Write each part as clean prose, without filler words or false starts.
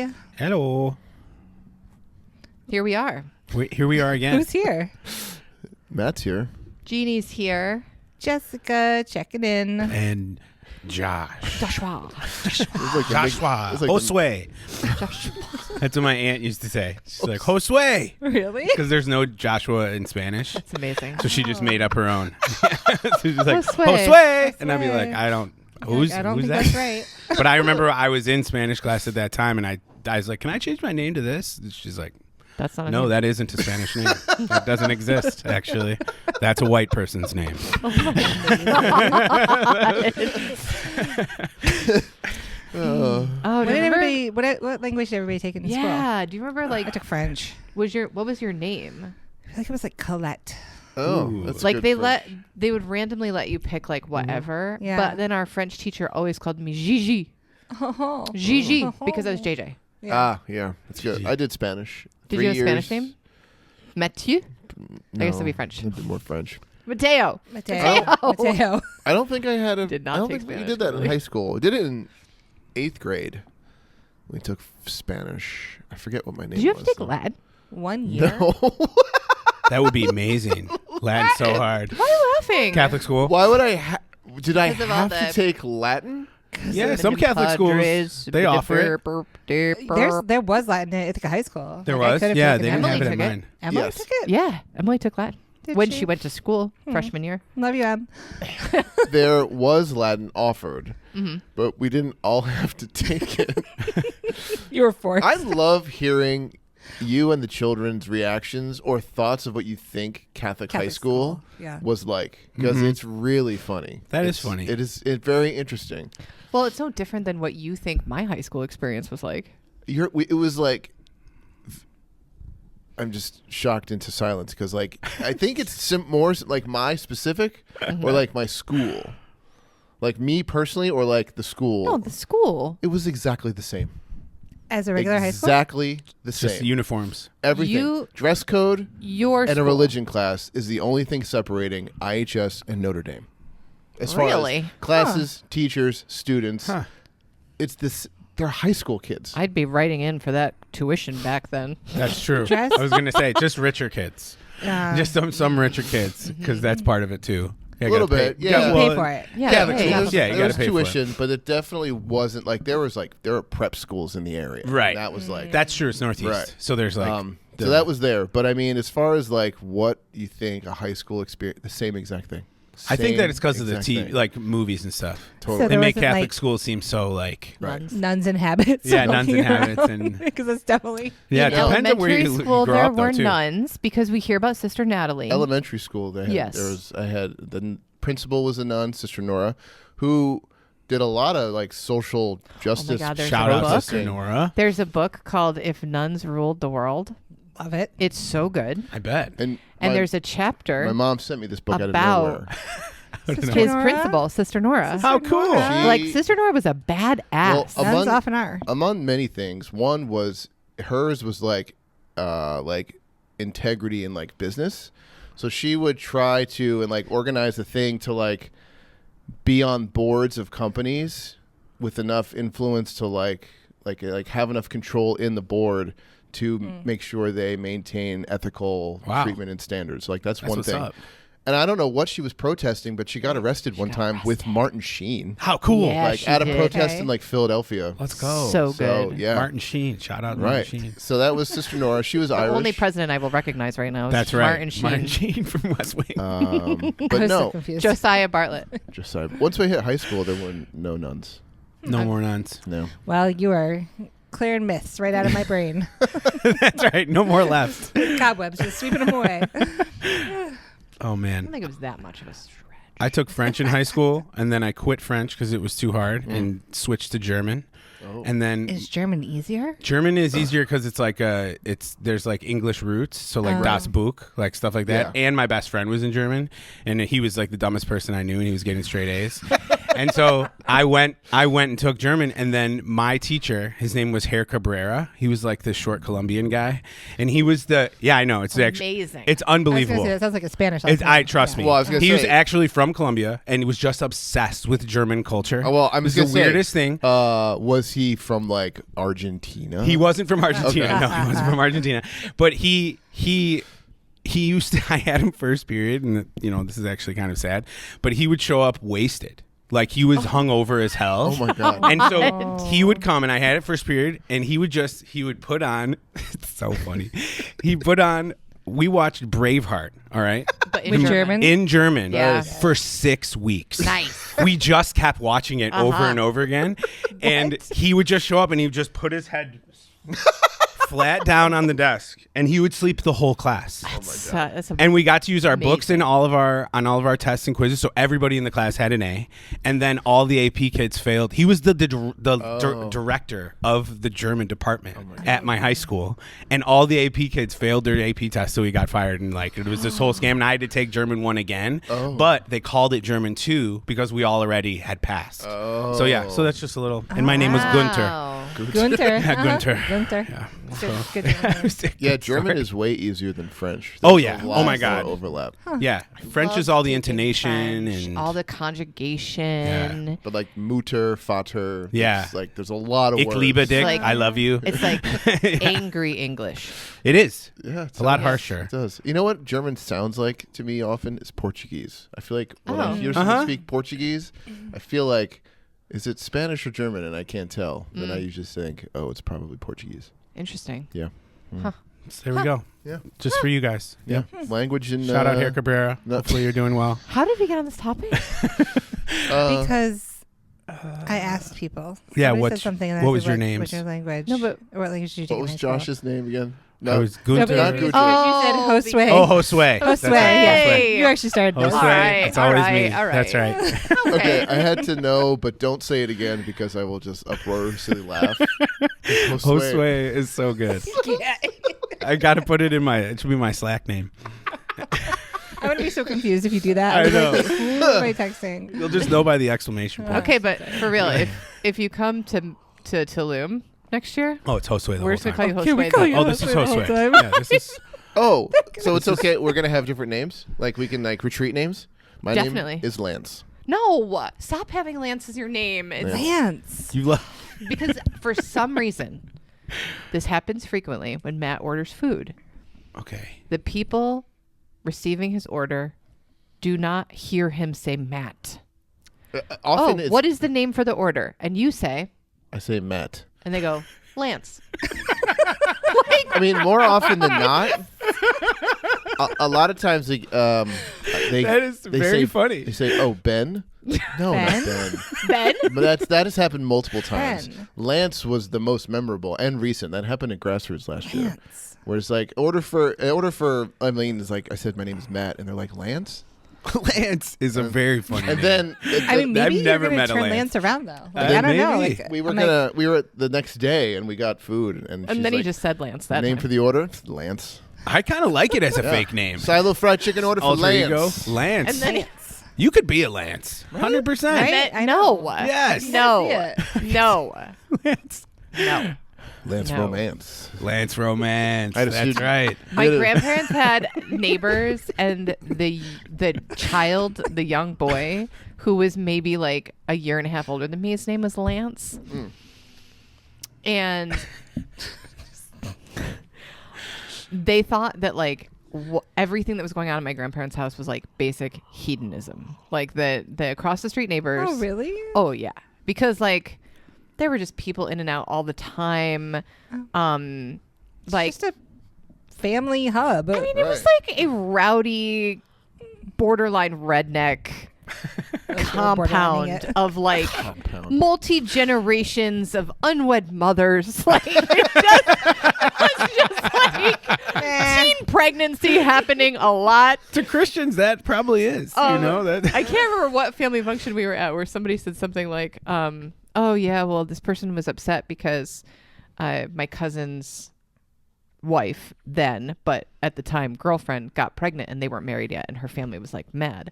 Hi. Hello. Here we are. Here we are again. Who's here? Matt's here. Jeannie's here. Jessica checking in. And Josh. Joshua. Joshua. Josue. That's what my aunt used to say. She's like, Josue. Really? Because there's no Joshua in Spanish. It's amazing. So she just made up her own. So she's like, Josue. Josue. And I'd be like, I don't. Who's I don't who's think that? that's right. But I remember I was in Spanish class at that time, and I was like, can I change my name to this? And she's like, That's not a no, name. that isn't a Spanish name. That doesn't exist, actually. That's a white person's name. Oh, What, do you did remember? everybody, what language did everybody take in school? Yeah. Do you remember I like took French. what was your name? I feel like it was like Colette. Oh, Ooh. that's Like good they would randomly let you pick like whatever. Yeah. But then our French teacher always called me Gigi. Oh. Gigi because I was JJ. Yeah. Yeah, that's good. I did Spanish. Did 3 you have a years. Spanish name? Mathieu? No, I guess it'd be French. A bit more French. Mateo. Mateo. Mateo. I don't think I had a. Did not I don't take think we Spanish, did that in clearly. high school. We did it in 8th grade. We took Spanish. I forget what my name was. Did you have to take though. Latin? 1 year. No. That would be amazing. Latin's so hard. Why are you laughing? Catholic school? Why would I? Did I Because of all have the- to take Latin? Yeah, some Catholic schools, they offer it. There was Latin at the high school. There Like, I was? could have Yeah, taken they it. didn't have it Emily in took it. mine. Emily Yes. took it? Yeah, Emily took Latin Did when she? she went to school freshman year. Love you, Em. There was Latin offered, Mm-hmm. but we didn't all have to take it. You were forced. I love hearing you and the children's reactions or thoughts of what you think Catholic high Catholic school school, yeah. was like, because Mhm. it's really funny. That is It's- funny. It's very interesting. Well, it's so different than what you think my high school experience was like. It was like, I'm just shocked into silence because, like, I think it's more like my specific or like my school, like me personally or like the school. No, the school. It was exactly the same. As a regular high school? Exactly the It's just same. uniforms. Everything. You- Dress code Your and school. a religion class is the only thing separating IHS and Notre Dame. As far Really? as classes, teachers, students, Huh. it's this. They're high school kids. I'd be writing in for that tuition back then. That's true. Dress? I was going to say, just richer kids. Just some richer kids, because that's part of it, too. Yeah, A little gotta pay- bit, yeah. You pay for it. Yeah, Catholic hey, schools, yeah, you there was gotta pay for it. tuition, but it definitely wasn't like there were prep schools in the area. Right. And that was like That's true. It's Northeast. Right. So there's like. so that was there. But I mean, as far as like what you think a high school experience, the same exact thing. I think that Same it's because of the exact TV, thing. like movies and stuff. Totally. So They there make wasn't, Catholic like, schools seem so like. Right. Nuns and habits. Yeah, nuns and habits and. Because it's definitely. Yeah, it In depends on where elementary you school, grow there up, though, were too. nuns because we hear about Sister Natalie. Elementary school, they had, Yes. I had the principal was a nun, Sister Nora, who did a lot of like social justice. God, there's Shout a out book. Sister Nora. There's a book called If Nuns Ruled the World. Love it. It's so good. I bet. And There's a chapter my mom sent me this book about- out of nowhere. Sister his Nora? principal, Sister Nora. How cool. Like Sister Nora was a badass. Well, Nuns often are. Among many things, one was hers was like integrity in like business. So she would try to and like organize a thing to like be on boards of companies with enough influence to like have enough control in the board to make sure they maintain ethical Wow. treatment and standards. Like that's That's one what's thing. up. And I don't know what she was protesting, but she got arrested one time with Martin Sheen. How cool. Yeah. Like she at a did. protest Okay. in like Philadelphia. Let's go. So So good. yeah. Martin Sheen. Shout out Right. Martin Sheen. So that was Sister Nora. She was The Irish. only president I will recognize right now is That's right. Martin Sheen. Martin Sheen from West Wing. But I was so no, confused. Josiah Bartlett. just sorry. Once we hit high school, there were no nuns. No more nuns. No. Well, you are clearing myths right out of my brain. That's right. No more left. Cobwebs, just sweeping them away. Oh, I man. don't think it was that much of a stretch. I took French in high school, and then I quit French because it was too hard and switched to German. Oh. And then Is German easier? German is easier because it's like there's like English roots, so like Oh. Das Buch, like stuff like that. Yeah. And my best friend was in German, and he was like the dumbest person I knew, and he was getting straight A's. And so I went and took German, and then my teacher, his name was Herr Cabrera. He was like the short Colombian guy, and he was I know it's actually Amazing. it's I was gonna unbelievable. say, that sounds like a Spanish. I trust me. Well, I was gonna he was say- actually from Colombia and was just obsessed with German culture. Oh, well, I'm it was just the gonna say, weirdest thing. Was he from like Argentina? He wasn't from Argentina. Okay. No, he wasn't from Argentina. But he used to. I had him first period, and this is actually kind of sad. But he would show up wasted, like he was hungover as hell. Oh my god. And so he would come, and I had it first period, and he would put on. It's so funny. He put on. We watched Braveheart. All right. But With German? In German. Yeah. For 6 weeks. Nice. We just kept watching it over and over again, and he would just show up, and he would just put his head flat down on the desk, and he would sleep the whole class. That's And we got to use our books Amazing. in all of our tests and quizzes, so everybody in the class had an A, and then all the AP kids failed. He was the director of the German department at my high school, and all the AP kids failed their AP test, so he got fired. And like it was this whole scam, and I had to take German 1 again, but they called it German 2 because we all already had passed. So yeah, so that's just a little. And my name was Gunter. Wow. Gunther. Yeah, Gunter. Gunther. Yeah. Good name. Yeah, German is way easier than French. Oh, There's yeah. a lot Oh, my more God. overlap. Yeah, French is all the Love intonation French, and all the conjugation. But like Mutter, Vater. Yeah. it's like there's a lot of Ich words. liebe dich. Like- I love you. It's like Yeah. angry English. It is. Yeah, it's a lot Yeah. harsher. It does. You know what German sounds like to me often is Portuguese. I feel like when I Oh. hear someone Uh-huh. speak Portuguese, I feel like, is it Spanish or German? And I can't tell. Then I usually think, oh, it's probably Portuguese. Interesting. Yeah. So there we go. Yeah. Just for you guys. Yeah. Language and Shout out here, Cabrera. no. Hopefully you're doing well. How did we get on this topic? Because I asked people. Yeah, Somebody what's- said something, and I what said, was your What's names? your language? No, but- Or what language did you take What in was high school? Josh's name again? I was No, Gunter. but Not you Gunter. said Josue. Oh, Josue. That's Josue, right. yes. Hey. You actually started Josue. this. All right, It's always all right, me. all right. That's right. Okay, I had to know, but don't say it again because I will just uproariously laugh. Josue is so good. I got to put it in it should be my Slack name. I would be so confused if you do that. I was know. Like, who am I texting? You'll just know by the exclamation point. Okay, but for real, if you come to Tulum next year, Oh, it's Josue the we're whole just gonna time. call you Here we Josue. call then. you Oh, this is Josue the whole Josue. time. Yeah, this is. Oh, so it's okay. We're gonna have different names. Like we can like retreat names. My Definitely. name is Lance. No, stop having Lance as your name. It's Lance. You love. because for some reason, this happens frequently when Matt orders food. Okay. The people receiving his order do not hear him say Matt. Often Oh, it's, what is the name for the order? And you say, I say Matt. and they go, Lance. I mean, more often than not, a lot of times they That is they very say, funny. They say, "Oh, Ben." No, Ben? not Ben. Ben? But that has happened multiple times. Ben. Lance was the most memorable and recent. That happened at Grassroots last year. Lance. Where it's like order for Eileen is like I said my name is Matt and they're like Lance. Lance is a very funny And name. then I mean, maybe I've you're never gonna met a turn Lance. Lance around though. Like, then I don't know. maybe. Like, we were I'm we were at the next day and we got food and she's And then he like, just said Lance that name time. for the order Lance. I kind of like it as a Yeah. fake name. Silo fried chicken order for Alter Lance. ego. Lance. And then he, You could be a Lance. 100%. Right? I no. Yes. No. see No. Lance. No. Lance No. Romance. Lance Romance. I had a That's student- right. My Yeah. grandparents had neighbors, and the child, the young boy, who was maybe like a year and a half older than me, his name was Lance. And they thought that like everything that was going on in my grandparents' house was like basic hedonism. Like the across the street neighbors. Oh, really? Oh yeah, because like there were just people in and out all the time. It's Like just a family hub. I mean, it was Right. like a rowdy, borderline redneck compound it. of like Compound. multi generations of unwed mothers. Like it's just like teen pregnancy happening a lot. To Christians, that probably is. You know that. I can't remember what family function we were at where somebody said something like, "Oh yeah, well this person was upset because my cousin's wife then, but at the time girlfriend got pregnant and they weren't married yet, and her family was like mad,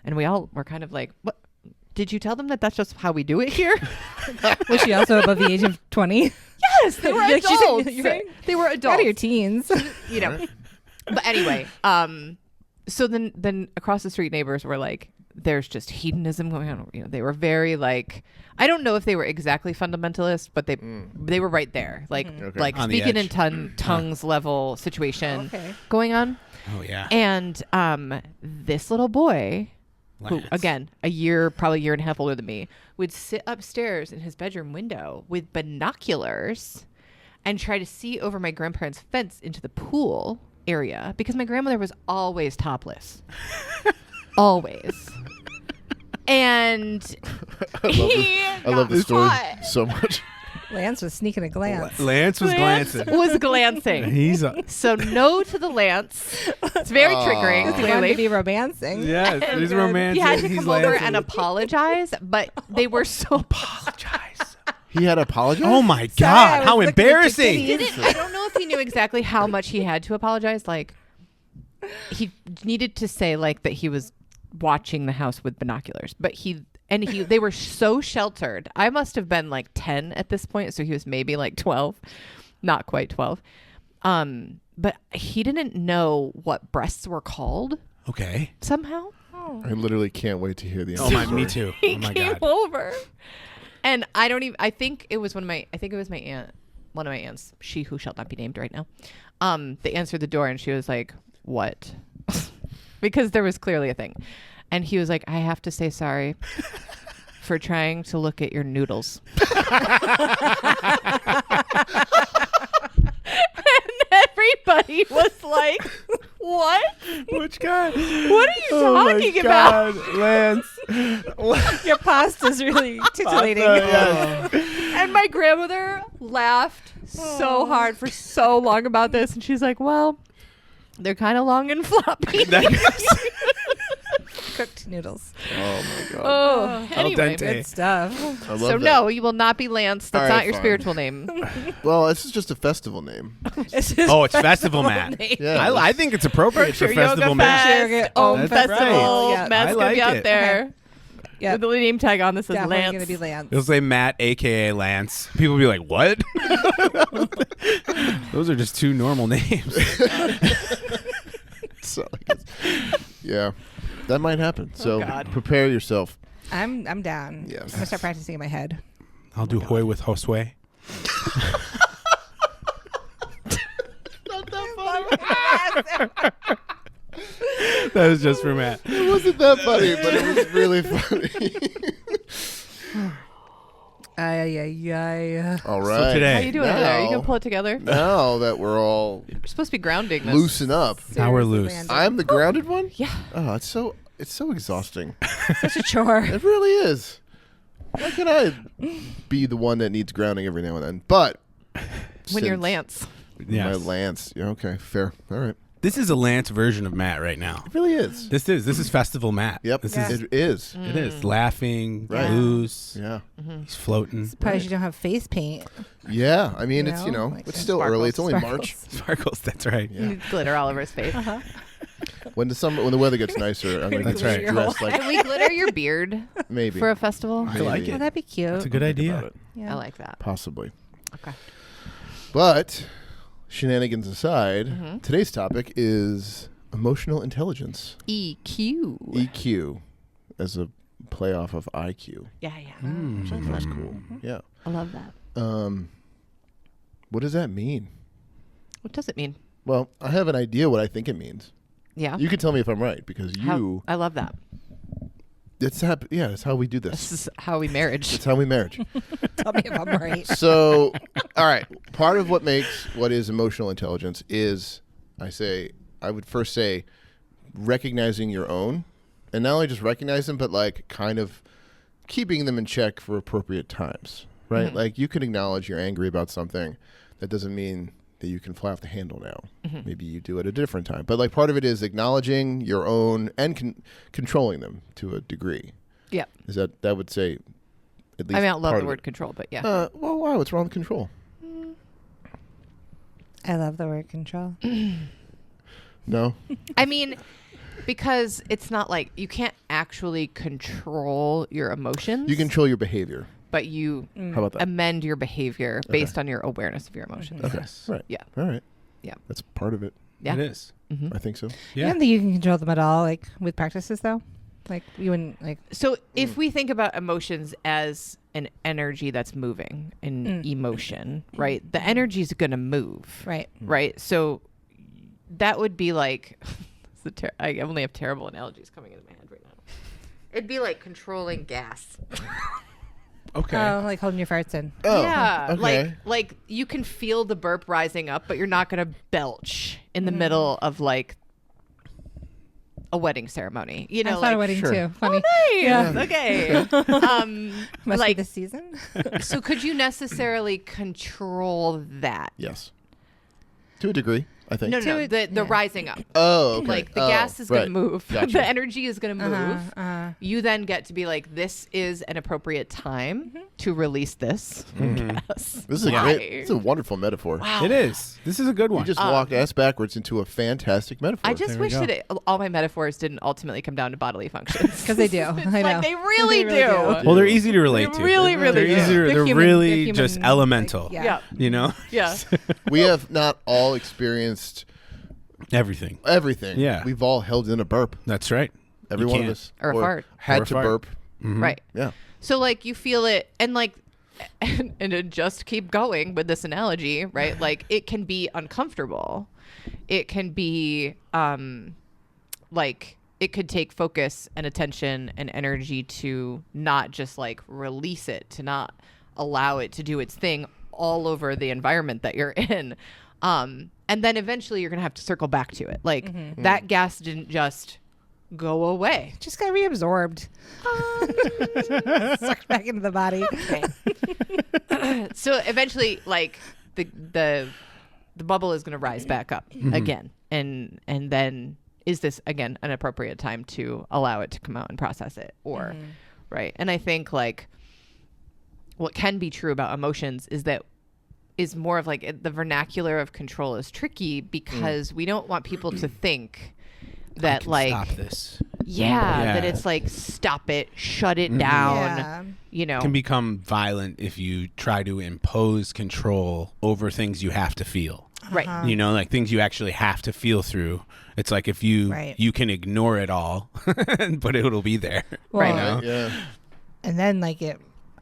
and we all were kind of like, what did you tell them that that's just how we do it here? Was she also above the age of 20? Yes, they were Like, she's- adults. you're right. They were Out adults. of your teens. You know. But anyway, so then across the street neighbors were like, there's just hedonism going on. You know, they were very like, I don't know if they were exactly fundamentalist, but they were right there, like Okay. like On the speaking edge. in tongues level situation Okay. going on. Oh yeah. And this little boy, who Lance. again probably a year and a half older than me, would sit upstairs in his bedroom window with binoculars and try to see over my grandparents' fence into the pool area because my grandmother was always topless. Always. And I love this story caught- so much. Lance was sneaking a glance. Lance was glancing. was glancing. He's So no to the Lance. It's very triggering, He wanted to clearly. be romancing. yes, he's romantic. He had to he's come over lancing. and apologize, but they were so apologize. He had apologized. Oh my I God! was How looking at your embarrassing! titties. I don't know if he knew exactly how much he had to apologize. Like, he needed to say like that he was watching the house with binoculars, but they were so sheltered. I must have been like 10 at this point, so he was maybe like 12, not quite 12. But he didn't know what breasts were called Okay. somehow. I literally can't wait to hear the Oh answer. my, me too. He Oh my came God. over, and I think it was my aunt, one of my aunts, she who shall not be named right now. They answered the door and she was like, "What?" Because there was clearly a thing, and he was like, "I have to say sorry for trying to look at your noodles." And everybody was like, "What? Which guy? What are you Oh my talking about?" God, Lance. Your pasta's really titillating. And my grandmother laughed so hard for so long about this. And she's like, well, they're kind of long and floppy. Cooked noodles. Oh my god. Oh, anyway. dente. Good stuff. I love So that. no, you will not be Lance. That's All not right, your fine. spiritual name. Well, this is just a festival name. Oh, it's Festival Matt. Yeah. I think it's appropriate for Yoga Festival Matt. Fest, Om That's Festival. right. Yeah. Matt's I going to like be out it. there Yeah, with the name tag on that says definitely Lance. gonna be Lance. It'll say Matt, aka Lance. People will be like, "What?" Those are just two normal names. So, yeah, that might happen. So God. prepare yourself. I'm down. Yes. I'm gonna start practicing in my head. I'll do Hoy with Josue. That was just for Matt. It wasn't that funny, but it was really funny. Ay. All right. today- How you doing over there? You Now- can pull it together. Now that we're all We're supposed to be grounding this. loosen up, Now we're Seriously, loose. Landon. I'm the grounded one. Yeah. Oh, it's so exhausting. Such a chore. It really is. How can I be the one that needs grounding every now and then? But When you're since Lance. Yes. my Lance, yeah, okay, fair. All right, This is a Lance version of Matt right now. it really is. This is Festival Matt. Yep, This Yeah. is it is. it is laughing, Right. loose. Yeah, He's floating. Surprised you don't have face paint. yeah. I mean, You it's know, it's like still sparkles, early. It's only sparkles. March. Sparkles. That's right. Yeah. Needs glitter all over his face. When the weather gets nicer, I'm gonna That's get right. dressed like Can we glitter your beard maybe. for a festival? I like Maybe. Oh, it. that'd be cute. It's a good Think idea. about it. Yeah. I like that. Possibly. Okay. But shenanigans aside, Mm-hmm. today's topic is emotional intelligence, EQ. EQ, as a play off of IQ. Yeah. Which I thought was cool. Yeah. I love that. What does that mean? What does it mean? Well, I have an idea what I think it means. Yeah. You can tell me if I'm right because I love that. that's how we do This this. is how we marriage. That's how we marriage. Tell me if I'm right. So, all right. Part of what makes what is emotional intelligence is, I would first say, recognizing your own, and not only just recognize them, but like kind of keeping them in check for appropriate times, right? Mm-hmm. Like you can acknowledge you're angry about something. That doesn't mean that you can fly off the handle now. Mm-hmm. Maybe you do it at a different time. But like part of it is acknowledging your own and controlling them to a degree. Yeah. Is that would say at least I mean, I don't love part the of word it. control, but yeah. Well, wow, what's wrong with control? I love the word control. No. I mean, because it's not like you can't actually control your emotions. You control your behavior. but you How about that? amend your behavior based on your awareness of your emotions. Okay. Yes. Right. Yeah. All right. Yeah. That's part of it. Yeah. It is. I think so. I Yeah. don't think you can control them at all, like with practices, though. Like you wouldn't like. So if we think about emotions as an energy that's moving, an emotion, right? The energy is going to move, Right. right? So that would be like, I only have terrible analogies coming into my head right now. It'd be like controlling gas. Okay. Oh, like holding your farts in. Oh, Yeah, okay. like you can feel the burp rising up, but you're not going to belch in the middle of like a wedding ceremony. You know, I thought like a wedding sure. too. Funny. nice. Yeah. Okay. Must like be the season. so could you necessarily control that? Yes. To a degree, I think. No, To the yeah. rising up. Oh, okay. Like the Oh, gas is going right. to move. Gotcha. The energy is going to move. Uh-huh. You then get to be like, this is an appropriate time to release this gas. This is a Why? great. This is a wonderful metaphor. Wow. It is. This is a good one. You just walked ass backwards into a fantastic metaphor. I just There we wish go. that all my metaphors didn't ultimately come down to bodily functions. Because they do. I know. Like they really, They really do. well, they're easy to relate They to. really, really They're do. easier. They're They're human- really they're just human, elemental. like, yeah. Yeah. You know, Yeah. We have not all experienced everything. everything. Yeah. We've all held in a burp. That's right. Every You one of can't. us. Or a fart. Had Or a to fart. burp. Right. Yeah. So like you feel it and like and to just keep going with this analogy, right? Like it can be uncomfortable. It can be like it could take focus and attention and energy to not just like release it, to not allow it to do its thing all over the environment that you're in. And then eventually you're going to have to circle back to it. Like that gas didn't just go away. Just got reabsorbed. Sucked back into the body. So eventually, like the bubble is going to rise back up again, and then is this again an appropriate time to allow it to come out and process it, or right? And I think like what can be true about emotions is more of like the vernacular of control is tricky because we don't want people to think that Can like stop this. yeah, that Yeah. it's like stop it, shut it down, Yeah. you know. Can become violent if you try to impose control over things you have to feel. right. You know, like things you actually have to feel through. It's like if you Right. you can ignore it all, but it'll be there. Well, Right. know? Yeah. And then like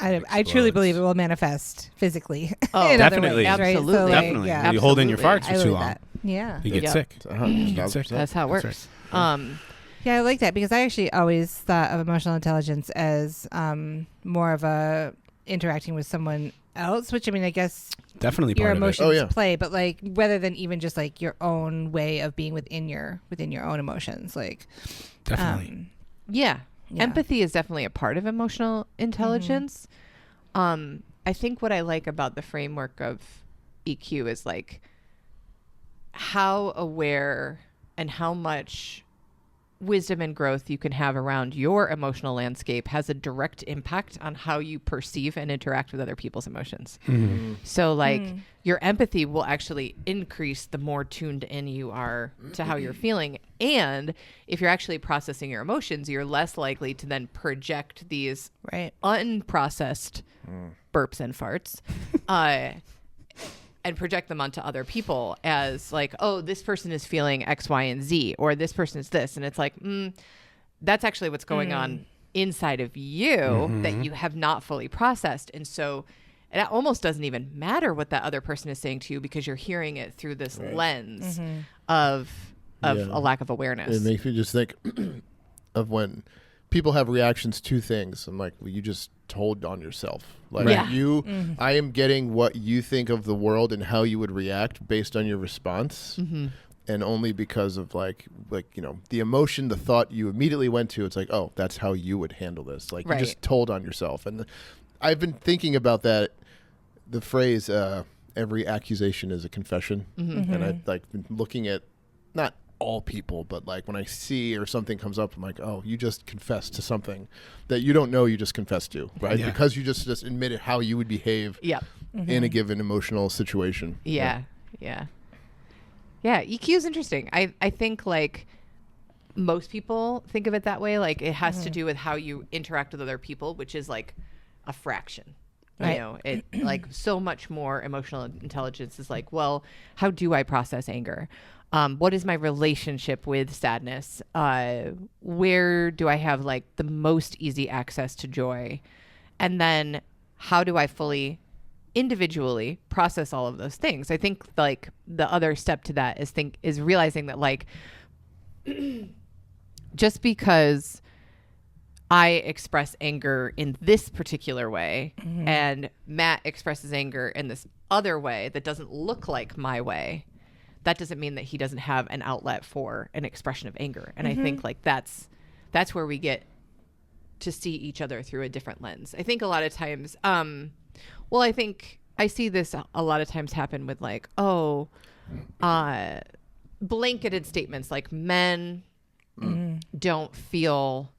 I truly believe it will manifest physically. Oh, in other definitely. ways, right? Absolutely. So, like, Definitely. yeah. You hold in your Absolutely. farts I for too believe long. that. Yeah. You get Yeah. sick. You get sick. That's how it That's works. Yeah, I like that because I actually always thought of emotional intelligence as more of a interacting with someone else, which I mean, I guess Definitely your part of it. emotions Oh, yeah. play, but like rather than even just like your own way of being within your own emotions, like Definitely. Yeah. Yeah. Empathy is definitely a part of emotional intelligence. I think what I like about the framework of EQ is like how aware and how much wisdom and growth you can have around your emotional landscape has a direct impact on how you perceive and interact with other people's emotions. So like your empathy will actually increase the more tuned in you are to how you're feeling. And if you're actually processing your emotions, you're less likely to then project these right. unprocessed burps and farts and project them onto other people as like, oh, this person is feeling X, Y, and Z, or this person is this. And it's like, that's actually what's going on inside of you that you have not fully processed. And so it almost doesn't even matter what that other person is saying to you because you're hearing it through this lens of Yeah. a lack of awareness. It makes me just think of when people have reactions to things. I'm like, well, you just told on yourself. Like Yeah. I am getting what you think of the world and how you would react based on your response. And only because of like, you know, the emotion, the thought you immediately went to, it's like, oh, that's how you would handle this. Like Right. you just told on yourself. And I've been thinking about that, the phrase, every accusation is a confession. And I've like been looking at not all people, but like when I see or something comes up, I'm like, oh, you just confessed to something that you don't know you just confessed to, right? Yeah. Because you just admitted how you would behave Yeah. in a given emotional situation. Yeah. EQ is interesting. I think like most people think of it that way. Like it has to do with how you interact with other people, which is like a fraction. Right. You know, it like so much more emotional intelligence is like, well, how do I process anger? What is my relationship with sadness? Where do I have like the most easy access to joy? And then how do I fully individually process all of those things? I think like the other step to that is realizing that like just because I express anger in this particular way and Matt expresses anger in this other way that doesn't look like my way, that doesn't mean that he doesn't have an outlet for an expression of anger. And I think like that's where we get to see each other through a different lens. I think a lot of times, I think I see this a lot of times happen with like, blanketed statements like men don't feel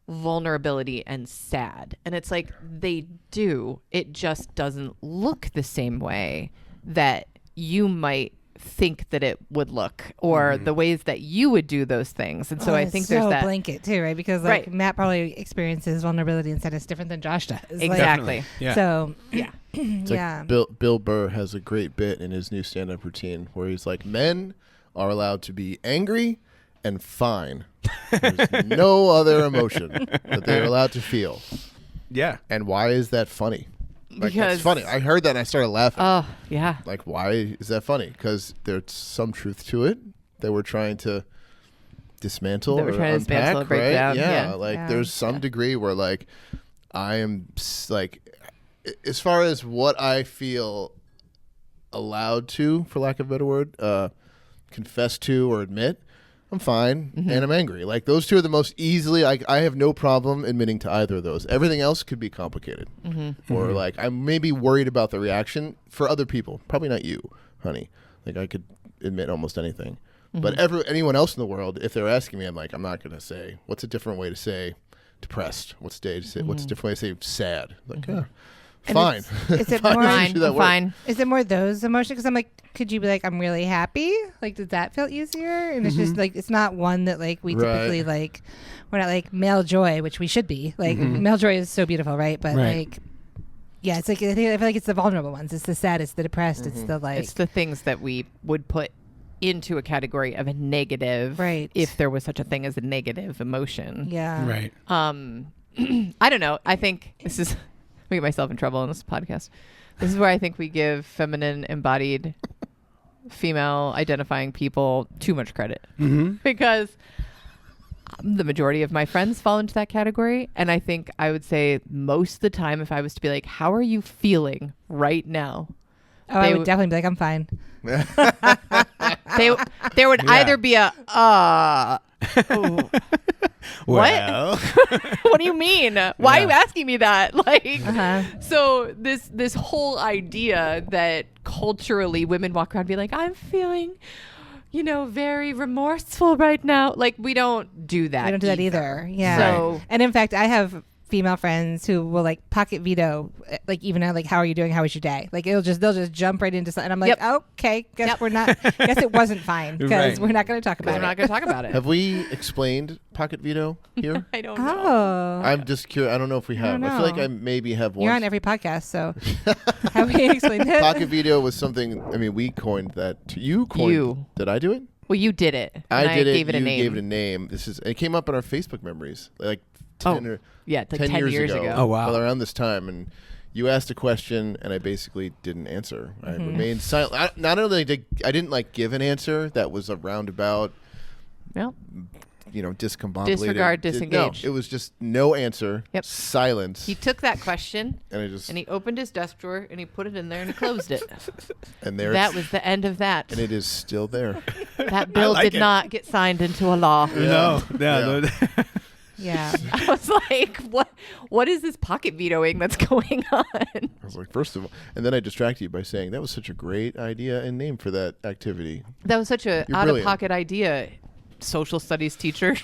vulnerability and sad. And it's like they do. It just doesn't look the same way that you might think that it would look, or the ways that you would do those things. And so I think there's that blanket too, right? Because like Matt probably experiences vulnerability and sadness different than Josh does. Exactly. Like, Yeah. So It's like Bill Burr has a great bit in his new stand-up routine where he's like, men are allowed to be angry and fine. There's no other emotion that they're allowed to feel. Yeah. And why is that funny? Like, Because- that's funny. I heard that and I started laughing. Oh, yeah. Like, why is that funny? Because there's some truth to it that we're trying to dismantle That we're or trying to unpack, dismantle and break right? down, Yeah, yeah. like Yeah. there's some degree where like I am like, as far as what I feel allowed to, for lack of a better word, confess to or admit, I'm fine and I'm angry. Like those two are the most easily, I have no problem admitting to either of those. Everything else could be complicated. Or like I'm maybe worried about the reaction for other people. Probably not you, honey. Like I could admit almost anything. But anyone else in the world, if they're asking me, I'm like, I'm not going to say, what's a different way to say depressed? What's a different way to say sad? Like, And fine. Is it Fine, more? we should do that I'm work. fine. Is it more those emotions? Because I'm like, could you be like, I'm really happy? Like, does that feel easier? And it's just like, it's not one that like we Right. typically like. We're not like male joy, which we should be. Like male joy is so beautiful, right? But Right. like, yeah, it's like I feel like it's the vulnerable ones. It's the sad. It's the depressed. It's the like. It's the things that we would put into a category of a negative, Right. if there was such a thing as a negative emotion. yeah. Right. I don't know. I think this is I get myself in trouble in this podcast. This is where I think we give feminine embodied female identifying people too much credit because the majority of my friends fall into that category. And I think I would say most of the time, if I was to be like, how are you feeling right now? Oh, I They would would- definitely be like, I'm fine. There would either be a, oh, Well, what do you mean? Why are you asking me that? Like, so this whole idea that culturally women walk around and be like, I'm feeling, very remorseful right now. Like, we don't do that. I don't do that either. Yeah. So- and in fact, I have female friends who will like pocket veto, like even like, how are you doing? How was your day? Like they'll just jump right into something. And I'm like, Yep. okay, guess Yep. we're not. Guess it wasn't fine because Right. we're not going to talk Because about we're it. not going to talk about it. Have we explained pocket veto here? I don't know. Oh, I'm just curious. I don't know if we have. don't I feel like know. I maybe have once. you're on every podcast, so have we explained it? Pocket veto was something. I mean, we coined that. You coined. You. Did I do it? Well, you did it. and I did it. Gave it you a name. gave it a name. It came up in our Facebook memories, like 10 or Yeah, like 10 10 years ago. Oh, wow. Well, around this time, and you asked a question, and I basically didn't answer. I remained silent. I didn't like give an answer that was a roundabout, Well, discombobulated. Disregard, No, disengage. it was just no answer. Yep. Silence. he took that question and I just and he opened his desk drawer and he put it in there and he closed it. and there That it's- was the end of that. and it is still there. That bill like did it. not get signed into a law. no. Yeah. Yeah. I was like, what is this pocket vetoing that's going on? I was like, first of all, and then I distracted you by saying that was such a great idea and name for that activity. That was such a You're out brilliant. of pocket idea. Social studies teacher.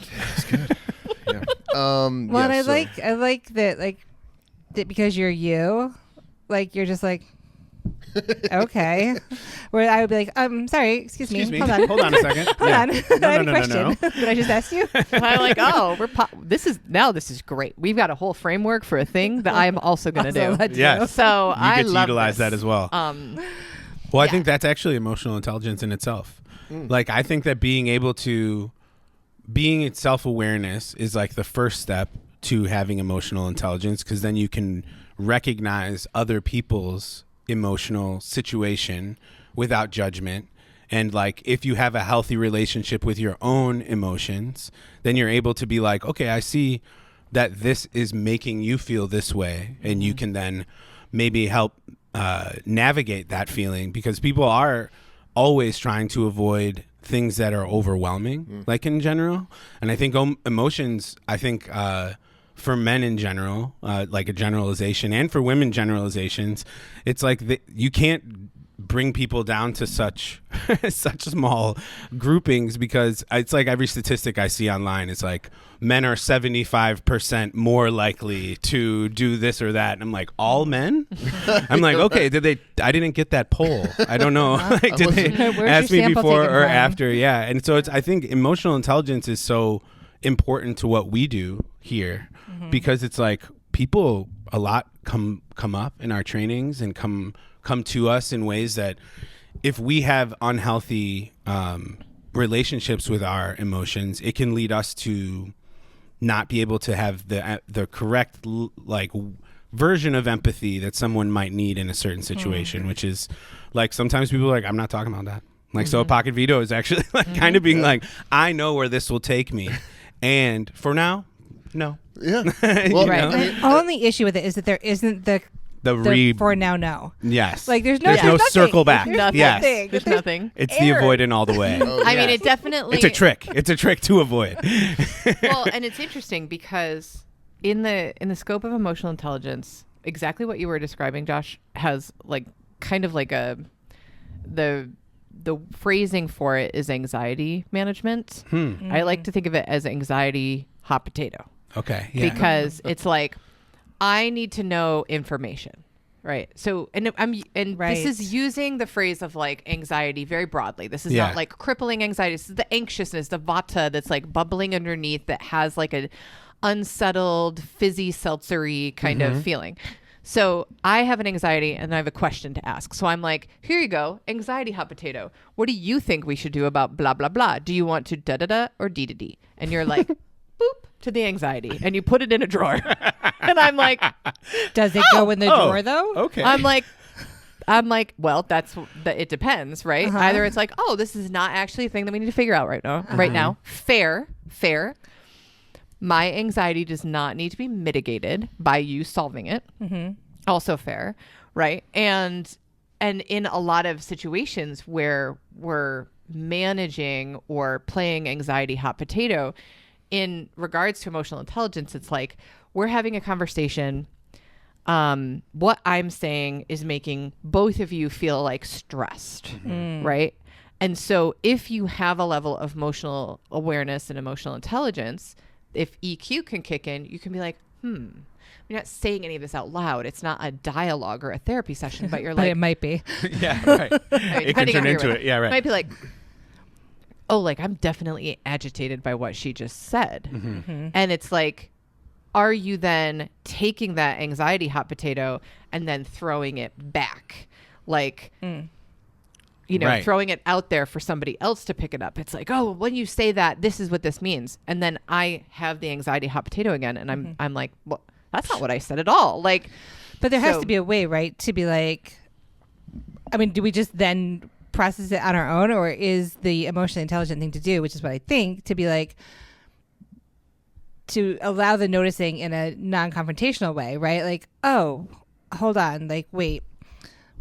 Yeah. Well, and I like that, like that because you're you, like you're just like, Okay. Where I would be like, sorry, excuse me. Hold on. Hold on a second. Hold on. No, I had no, a no, no, question. Did I just ask you? And I'm like, oh, this is great. We've got a whole framework for a thing that I'm also going to Also do. allowed to Yes. So You I get to love utilize this. that as well. Yeah. Well, I think that's actually emotional intelligence in itself. Like, I think that being self-awareness is like the first step to having emotional intelligence, because then you can recognize other people's emotional situation without judgment. And like, if you have a healthy relationship with your own emotions, then you're able to be like, okay, I see that this is making you feel this way. And you can then maybe help navigate that feeling, because people are always trying to avoid things that are overwhelming, like in general. And I think emotions, for men in general, like a generalization, and for women generalizations, it's like you can't bring people down to such small groupings, because it's like every statistic I see online, it's like men are 75% more likely to do this or that, and I'm like, all men? I'm like, okay, I didn't get that poll, I don't know. Like, did they Where's ask your me sample before taken or from? after? Yeah. And so I think emotional intelligence is so important to what we do here, because it's like people a lot come up in our trainings and come to us in ways that, if we have unhealthy relationships with our emotions, it can lead us to not be able to have the correct version of empathy that someone might need in a certain situation, which is like, sometimes people are like, I'm not talking about that. Like, so a pocket veto is actually like kind of being like, I know where this will take me, and for now, no. Yeah. You Well, know? The only issue with it is that there isn't the for now no. Yes. Like, there's no There's no nothing. circle back. There's Nothing. Yes. nothing. There's nothing. It's the Air. avoidant all the way. Oh, I mean, yeah. it definitely. It's a trick. It's a trick to avoid. Well, and it's interesting because in the scope of emotional intelligence, exactly what you were describing, Josh, has like kind of like the phrasing for it is anxiety management. I like to think of it as anxiety hot potato, Okay. Yeah. because it's like, I need to know information. Right. So, and Right. this is using the phrase of like anxiety very broadly. This is Yeah. not like crippling anxiety. This is the anxiousness, the vata that's like bubbling underneath, that has like an unsettled, fizzy, seltzery kind of feeling. So I have an anxiety and I have a question to ask. So I'm like, here you go, anxiety hot potato. What do you think we should do about blah, blah, blah? Do you want to da-da-da or dee-da-dee? And you're like, boop, to the anxiety. And you put it in a drawer. And I'm like, Does it go in the drawer though? Okay. I'm like, well, it depends, right? Either it's like, oh, this is not actually a thing that we need to figure out right now. Right now, fair. My anxiety does not need to be mitigated by you solving it. Also fair, right? And in a lot of situations where we're managing or playing anxiety hot potato, in regards to emotional intelligence, it's like we're having a conversation. What I'm saying is making both of you feel like stressed, right? And so if you have a level of emotional awareness and emotional intelligence, if EQ can kick in, you can be like, you're not saying any of this out loud. It's not a dialogue or a therapy session, but you're But like, it might be. Yeah. Right. I mean, It can depending on turn who you're into with. it. Yeah. Right. Might be like, oh, like I'm definitely agitated by what she just said. And it's like, are you then taking that anxiety hot potato and then throwing it back? Like, you know, Right. throwing it out there for somebody else to pick it up. It's like, oh, when you say that, this is what this means. And then I have the anxiety hot potato again. And I'm like, well, that's not what I said at all. Like, But there has So- to be a way, right, to be like, I mean, do we just then process it on our own, or is the emotionally intelligent thing to do, which is what I think, to be like, to allow the noticing in a non-confrontational way, right? Like, oh, hold on, like, wait,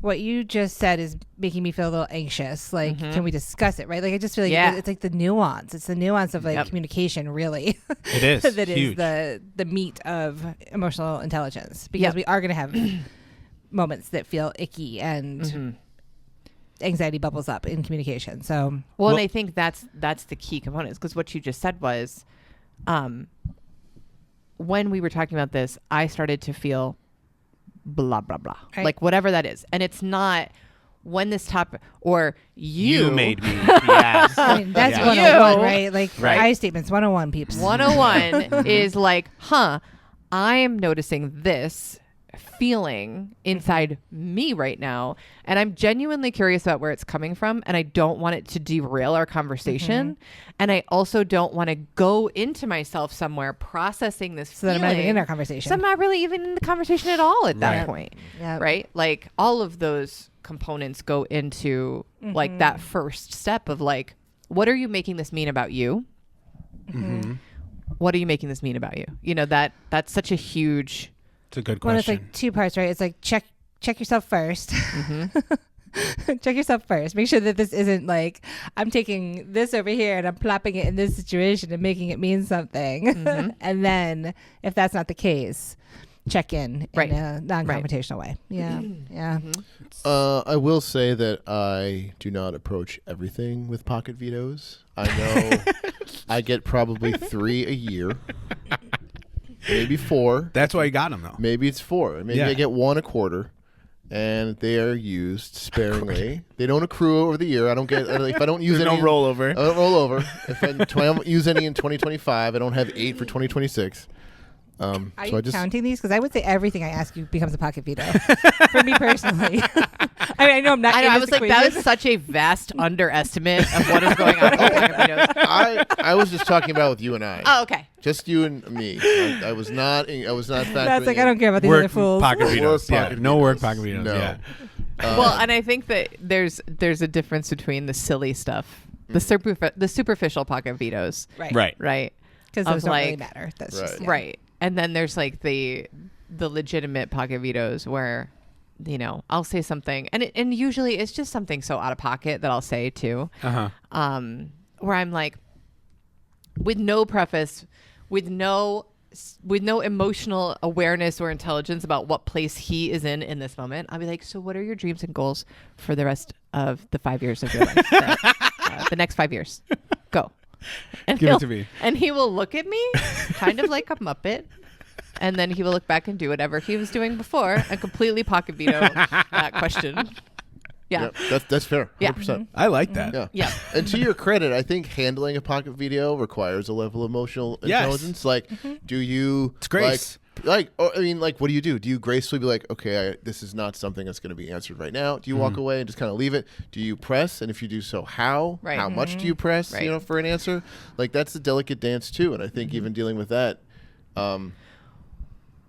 what you just said is making me feel a little anxious. Like, can we discuss it, right? Like, I just feel like Yeah. it's like the nuance. It's the nuance of like Yep. communication, really. It is that huge. is the meat of emotional intelligence, because Yep. we are going to have moments that feel icky and anxiety bubbles up in communication. So well, and I think that's the key components, because what you just said was, when we were talking about this, I started to feel blah, blah, blah. Right. Like whatever that is. And it's not when this topic or You made me. Yes. I mean, that's Yeah. 101, You- right? Like Right. I statements 101 peeps. 101 is like, I am noticing this feeling inside me right now, and I'm genuinely curious about where it's coming from, and I don't want it to derail our conversation, and I also don't want to go into myself somewhere processing this So that I'm not even in feeling. our conversation. So I'm not really even in the conversation at all at that Right. point. Yeah. Right? Like all of those components go into like that first step of like, what are you making this mean about you? What are you making this mean about you? You know, that's such a huge. It's a good Well, it's question. like two parts, right? It's like check yourself first. Check yourself first. Make sure that this isn't like I'm taking this over here and I'm plopping it in this situation and making it mean something. And then if that's not the case, check in Right. a non-confrontational way. Yeah. Yeah. I will say that I do not approach everything with pocket vetoes. I know I get probably 3 a year, maybe 4. That's why you got him, though. Maybe it's 4. Maybe Yeah. I get 1 a quarter, and they are used sparingly. They don't accrue over the year. I don't get if I don't use There's any. no rollover. I don't roll over. If I don't use any in 2025, I don't have 8 for 2026. Are So you I just counting these? Because I would say everything I ask you becomes a pocket veto for me personally. I mean, I know I'm not. I know. in I this was like, that equation. is such a vast underestimate of what is going on. with pocket vetoes. I was just talking about with you and I. Oh, okay. Just you and me. I was not factoring That's like in. I don't care about these other Work fools. pocket vetoes. Work Yeah. pocket No work vetoes. pocket vetoes. No. Yeah. Well, and I think that there's a difference between the silly stuff, the superficial pocket vetoes, Right. right? Because of those don't really like- matter. That's Right. just yeah. Right. And then there's like the legitimate pocket vetoes where, you know, I'll say something and usually it's just something so out of pocket that I'll say too. Where I'm like, with no preface, with no emotional awareness or intelligence about what place he is in this moment, I'll be like, so what are your dreams and goals for the rest of the 5 years of your life? The next 5 years. Go. And Give it he'll- to me. And he will look at me kind of like a Muppet. And then he will look back and do whatever he was doing before and completely pocket veto that question. Yeah. Yep, that's fair. Yeah. 100%. I like that. Yeah. Yeah. And to your credit, I think handling a pocket veto requires a level of emotional Yes. intelligence. Like, do you? It's grace. Like, or, I mean, like, what do you do? Do you gracefully be like, okay, this is not something that's going to be answered right now? Do you walk away and just kind of leave it? Do you press? And if you do so, how? Right. How much do you press? Right. You know, for an answer. Like, that's a delicate dance too. And I think even dealing with that.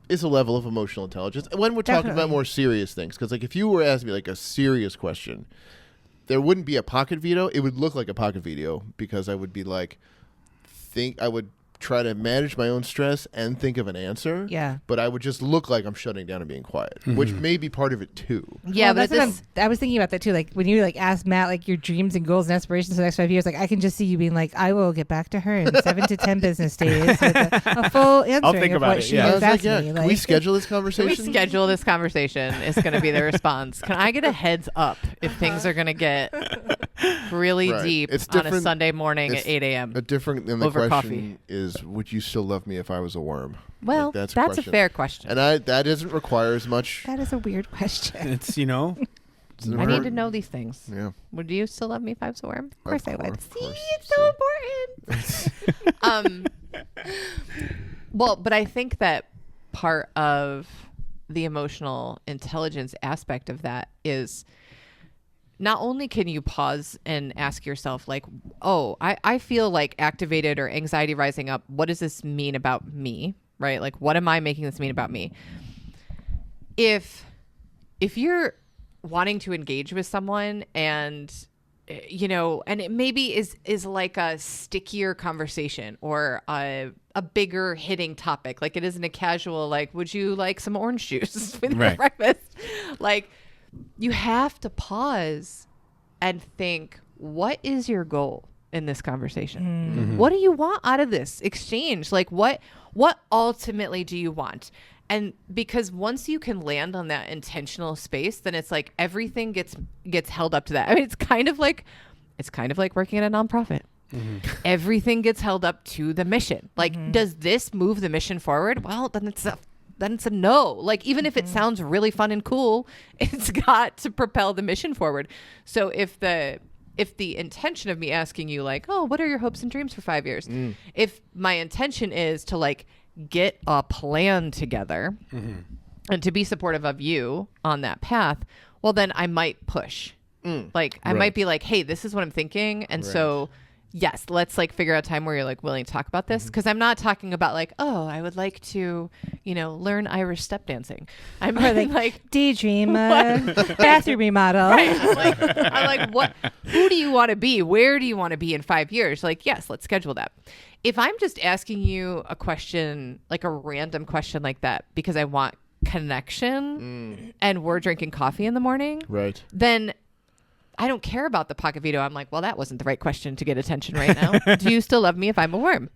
Is a level of emotional intelligence when we're talking about Definitely. more serious things. Because like if you were asking me like a serious question, there wouldn't be a pocket veto. It would look like a pocket veto because I would be like, I would try to manage my own stress and think of an answer. Yeah. But I would just look like I'm shutting down and being quiet, which may be part of it too. Yeah, Well, but that's what I was thinking about that too. Like when you like ask Matt like your dreams and goals and aspirations for the next 5 years, like I can just see you being like, I will get back to her in 7 to 10 business days with a full answering think of about what it, she yeah. I was was like, asking yeah, me. can we schedule this Can we conversation? schedule this conversation is going to be the response. Can I get a heads up if things are going to get really Right. deep It's on a different- Sunday morning it's at 8 a.m.? A different than the Over question coffee. is, would you still love me if I was a worm? Well, Like, that's question. a fair question. And that doesn't require as much. That is a weird question. It's, you know, It's an I need to important- know these things. Yeah. Would you still love me if I was a worm? Of course I would. Of See, course. it's so important. Well, but I think that part of the emotional intelligence aspect of that is not only can you pause and ask yourself like, oh, I feel like activated or anxiety rising up. What does this mean about me? Right? Like, what am I making this mean about me? If you're wanting to engage with someone and you know, and it maybe is like a stickier conversation or a bigger hitting topic. Like it isn't a casual, like, would you like some orange juice with your Right. breakfast? Like you have to pause and think, what is your goal in this conversation? What do you want out of this exchange? Like what ultimately do you want? And because once you can land on that intentional space, then it's like everything gets held up to that. I mean, it's kind of like working at a nonprofit. Everything gets held up to the mission. Like, does this move the mission forward? Well, then it's it's a no. Like, even if it sounds really fun and cool, it's got to propel the mission forward. So if the intention of me asking you like, oh, what are your hopes and dreams for 5 years? If my intention is to like get a plan together and to be supportive of you on that path, well, then I might push. Like, I might be like, hey, this is what I'm thinking. And so, yes, let's like figure out a time where you're like willing to talk about this. Cause I'm not talking about like, oh, I would like to, learn Irish step dancing. I'm like daydream bathroom remodel. Right. I'm like, what, who do you want to be? Where do you want to be in 5 years? Like, yes, let's schedule that. If I'm just asking you a question, like a random question like that, because I want connection and we're drinking coffee in the morning, right, then I don't care about the pocket veto. I'm like, well, that wasn't the right question to get attention right now. Do you still love me if I'm a worm?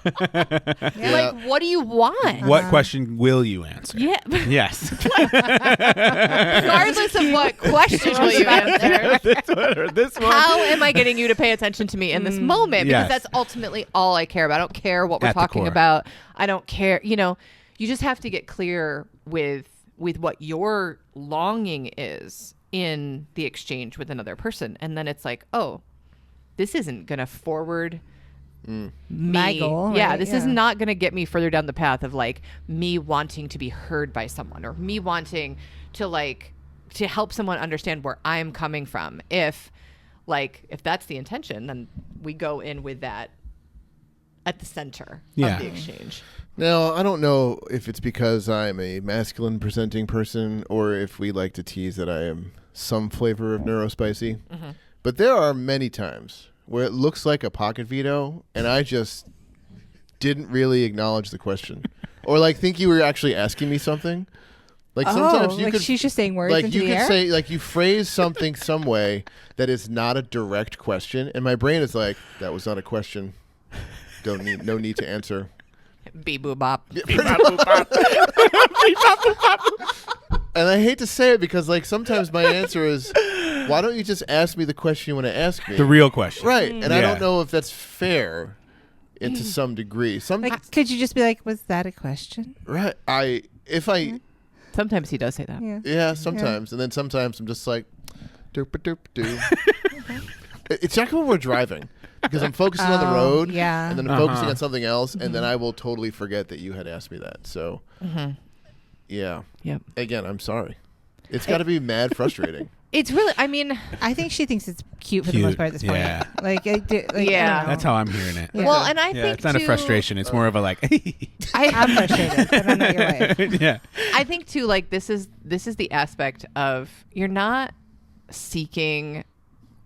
Like, what do you want? What question will you answer? Yeah. Yes. Regardless of what question will you answer. this one. How am I getting you to pay attention to me in this moment? Because Yes. that's ultimately all I care about. I don't care what we're At the talking core. about. I don't care. You just have to get clear with what your longing is in the exchange with another person. And then it's like, oh, this isn't going to forward My goal, Yeah, right? this is not going to get me further down the path of like me wanting to be heard by someone or me wanting to to help someone understand where I'm coming from. If that's the intention, then we go in with that at the center of the exchange. Now, I don't know if it's because I'm a masculine presenting person or if we like to tease that I am some flavor of neurospicy. But there are many times where it looks like a pocket veto and I just didn't really acknowledge the question or like think you were actually asking me something. Like sometimes you like could, she's just saying words like into you the could air. say, like you phrase something some way that is not a direct question, and my brain is like, that was not a question. No need to answer. Beep boop bop. And I hate to say it because like sometimes my answer is, why don't you just ask me the question you want to ask me? The real question. Right. And I Yeah. don't know if that's fair to some degree. Like, could you just be like, was that a question? Right. Sometimes he does say that. Yeah, sometimes. And then sometimes I'm just like, derp derp doo. It's like when we're driving because I'm focusing on the road. Yeah. And then I'm focusing on something else. And then I will totally forget that you had asked me that. So, yeah. Yep. Again, I'm sorry. It's got to be mad frustrating. It's really, I mean, I think she thinks it's cute for the most Cute, part at this point. yeah. Like, I don't know. That's how I'm hearing it. Yeah. well, and I Yeah, think it's not a too, frustration. It's more of a like. I'm frustrated, but I'm not your wife. Yeah. I think too, like this is the aspect of you're not seeking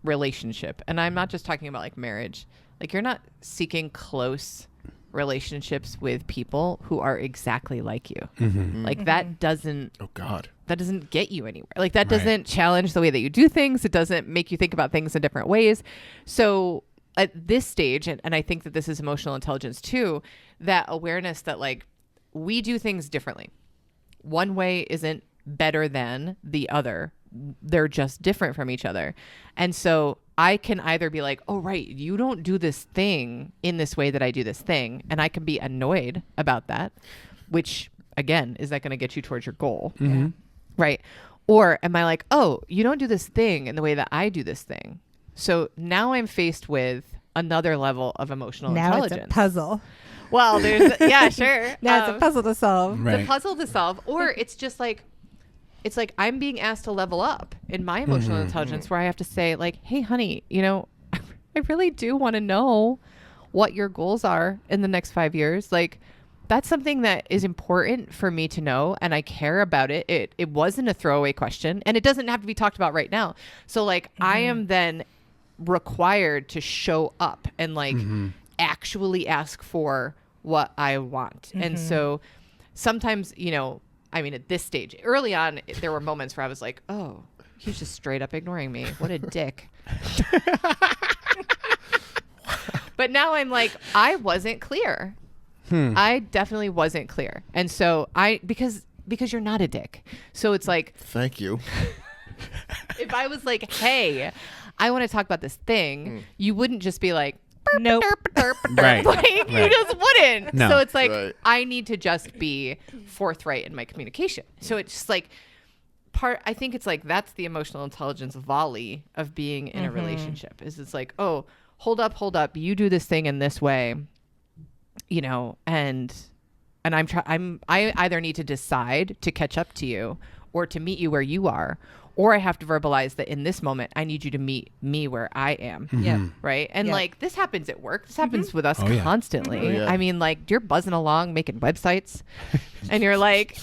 relationship, and I'm not just talking about like marriage. Like you're not seeking close relationships with people who are exactly like you. Like that doesn't. Oh, God. That doesn't get you anywhere. Like that doesn't challenge the way that you do things. It doesn't make you think about things in different ways. So at this stage, and I think that this is emotional intelligence too, that awareness that like we do things differently. One way isn't better than the other. They're just different from each other. And so I can either be like, oh, right, you don't do this thing in this way that I do this thing. And I can be annoyed about that, which again, is that going to get you towards your goal? Right. Or am I like, oh, you don't do this thing in the way that I do this thing. So now I'm faced with another level of emotional Now intelligence. it's a puzzle. Well, there's, yeah, sure. Now it's a puzzle to solve. Right. The puzzle to solve. Or it's just like, it's like I'm being asked to level up in my emotional intelligence where I have to say like, hey, honey, I really do want to know what your goals are in the next 5 years. Like, that's something that is important for me to know, and I care about it. It wasn't a throwaway question, and it doesn't have to be talked about right now. So like I am then required to show up and like actually ask for what I want. And so sometimes, I mean, at this stage, early on, there were moments where I was like, oh, he's just straight up ignoring me. What a dick. But now I'm like, I wasn't clear. I definitely wasn't clear. And so because you're not a dick. So it's like, Thank you. if I was like, hey, I want to talk about this thing, you wouldn't just be like, Nope. Right. Like you Right. just wouldn't. No. So it's like Right. I need to just be forthright in my communication. So it's just like I think it's like that's the emotional intelligence volley of being in a relationship. Is it's like, oh, hold up, you do this thing in this way, you know, and I either need to decide to catch up to you or to meet you where you are, or I have to verbalize that in this moment I need you to meet me where I am. Yeah. Right. And Yeah. like this happens at work. This happens with us Oh, yeah. constantly. Oh, yeah. I mean, like you're buzzing along making websites and you're like,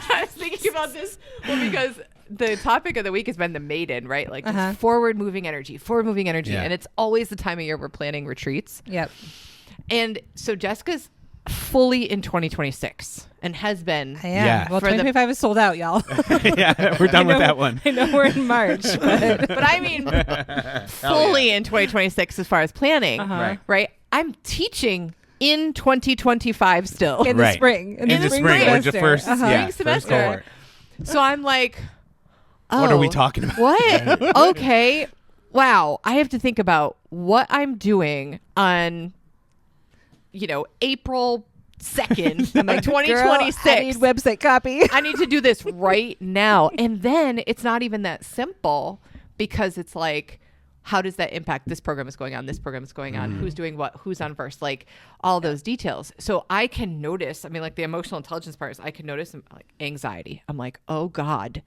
I was thinking about this because the topic of the week has been the maiden, right? Like just forward moving energy. Yeah. And it's always the time of year we're planning retreats. Yep. And so Jessica's fully in 2026 and has been. I am. Yeah. Well, For the- 2025 is sold out, y'all. Yeah, we're done with that one. I know we're in March, but But I mean, fully in 2026 as far as planning, Right. right? I'm teaching in 2025 still. in the Right. spring. In the spring, or semester. the first, Uh-huh. yeah, Spring first semester. cohort. So I'm like, What are we oh, talking about? What? Okay. Wow. I have to think about what I'm doing on, April 2nd, I'm like, 2026. Girl, I need website copy. I need to do this right now. And then it's not even that simple because it's like, how does that impact this program is going on, this program is going on, who's doing what, who's on first, like all those details. So I can notice, like the emotional intelligence part is I can notice like anxiety. I'm like, oh God.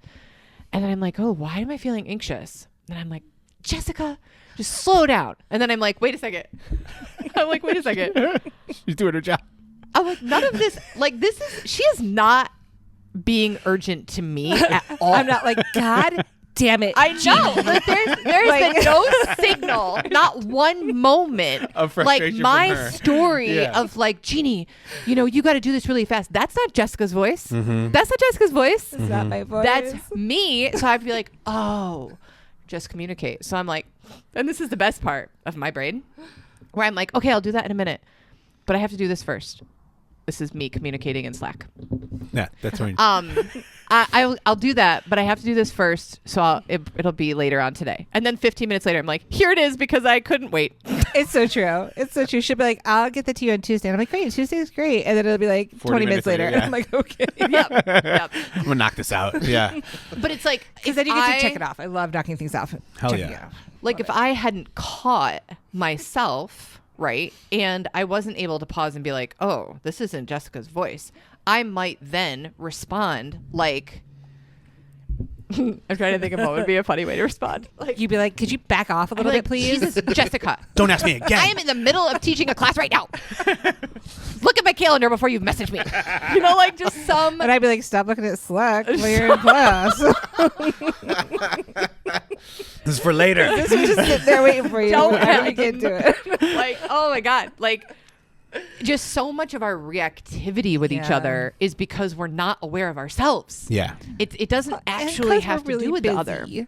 And then I'm like, oh, why am I feeling anxious? And I'm like, Jessica, just slow down. And then I'm like, wait a second. She's doing her job. I'm like, none of this, she is not being urgent to me at all. I'm not like, God damn it. I know. Like, there's Like- been no signal, not one moment. Of Like frustration my from her. story Yeah. of like, Jeannie, you got to do this really fast. That's not Jessica's voice. Mm-hmm. That's not Jessica's voice. It's not my voice. That's me. So I have to be like, oh, just communicate. So I'm like, and this is the best part of my brain, where I'm like, okay, I'll do that in a minute, but I have to do this first. This is me communicating in Slack. Yeah, that's right. I'll do that, but I have to do this first, so it'll be later on today. And then 15 minutes later, I'm like, here it is because I couldn't wait. It's so true. It's so true. She'll be like, I'll get that to you on Tuesday. And I'm like, great, Tuesday's great. And then it'll be like 20 minutes later. yeah. I'm like, okay. Yep. I'm gonna knock this out. Yeah. But it's like, Because then you get to check it off. I love knocking things off. Hell Checking yeah. it off. Like if I hadn't caught myself, right, and I wasn't able to pause and be like, oh, this isn't Jessica's voice, I might then respond like, I'm trying to think of what would be a funny way to respond. Like, You'd be like, could you back off a little like, bit, please? Jesus, Jessica, Don't ask me again. I am in the middle of teaching a class right now. Look at my calendar before you message me. Like just some. And I'd be like, stop looking at Slack while you're in class. This is for later. This is just sitting there waiting for you. Don't whenever have- you get to it. Like, oh my God. Like, just so much of our reactivity with each Yeah. other is because we're not aware of ourselves. Yeah. It doesn't And actually 'cause have we're to do with the other. busy.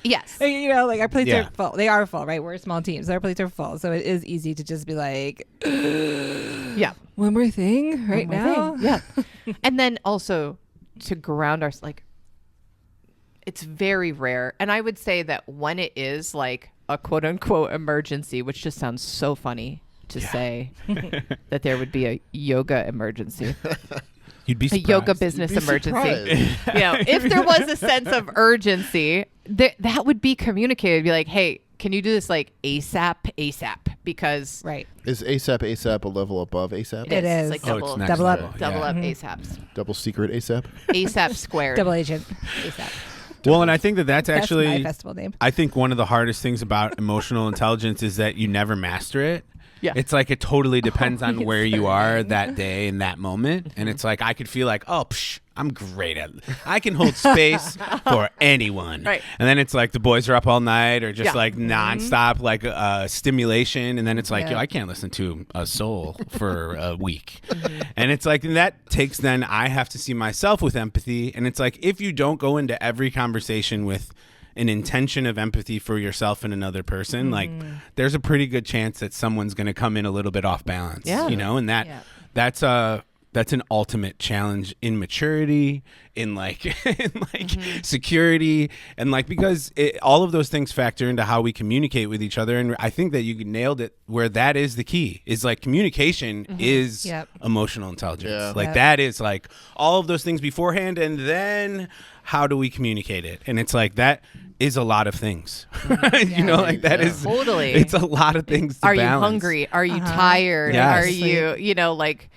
Yes. Like our plates Yeah. are full. They are full, right? We're a small team, so our plates are full. So it is easy to just be like, Yeah. one more thing right One more now. thing. Yeah. And then also to ground our, like, it's very rare. And I would say that when it is like a quote unquote emergency, which just sounds so funny to say that there would be a yoga emergency, You'd be a surprised. yoga business You'd be emergency. surprised. If there was a sense of urgency, that would be communicated. Be like, hey, can you do this like ASAP? Because Right. Is ASAP a level above ASAP? It is. like Oh, double, it's next double up. level. double Yeah. up ASAPs. Double secret ASAP? ASAP squared. Double agent. ASAP. Well, and I think that's That's my actually, festival name. I think one of the hardest things about emotional intelligence is that you never master it. Yeah. It's like it totally depends on it's where you so are annoying. that day in that moment. And it's like I could feel like, oh, I'm great at it. I can hold space for anyone. Right. And then it's like the boys are up all night or just Yeah. like nonstop like stimulation. And then it's like, Yeah. yo, I can't listen to a soul for a week. And it's like that takes then I have to see myself with empathy. And it's like if you don't go into every conversation with an intention of empathy for yourself and another person, like there's a pretty good chance that someone's going to come in a little bit off balance, Yeah. you know, and Yeah. that's That's an ultimate challenge in maturity, in like, security, and like, because all of those things factor into how we communicate with each other. And I think that you nailed it where that is the key, is like communication is emotional intelligence. Yeah. Like that is like all of those things beforehand. And then how do we communicate it? And it's like, that is a lot of things, you know, like that is totally, it's a lot of things to Are balance. you hungry? Are you tired? Yes. Are you know, like,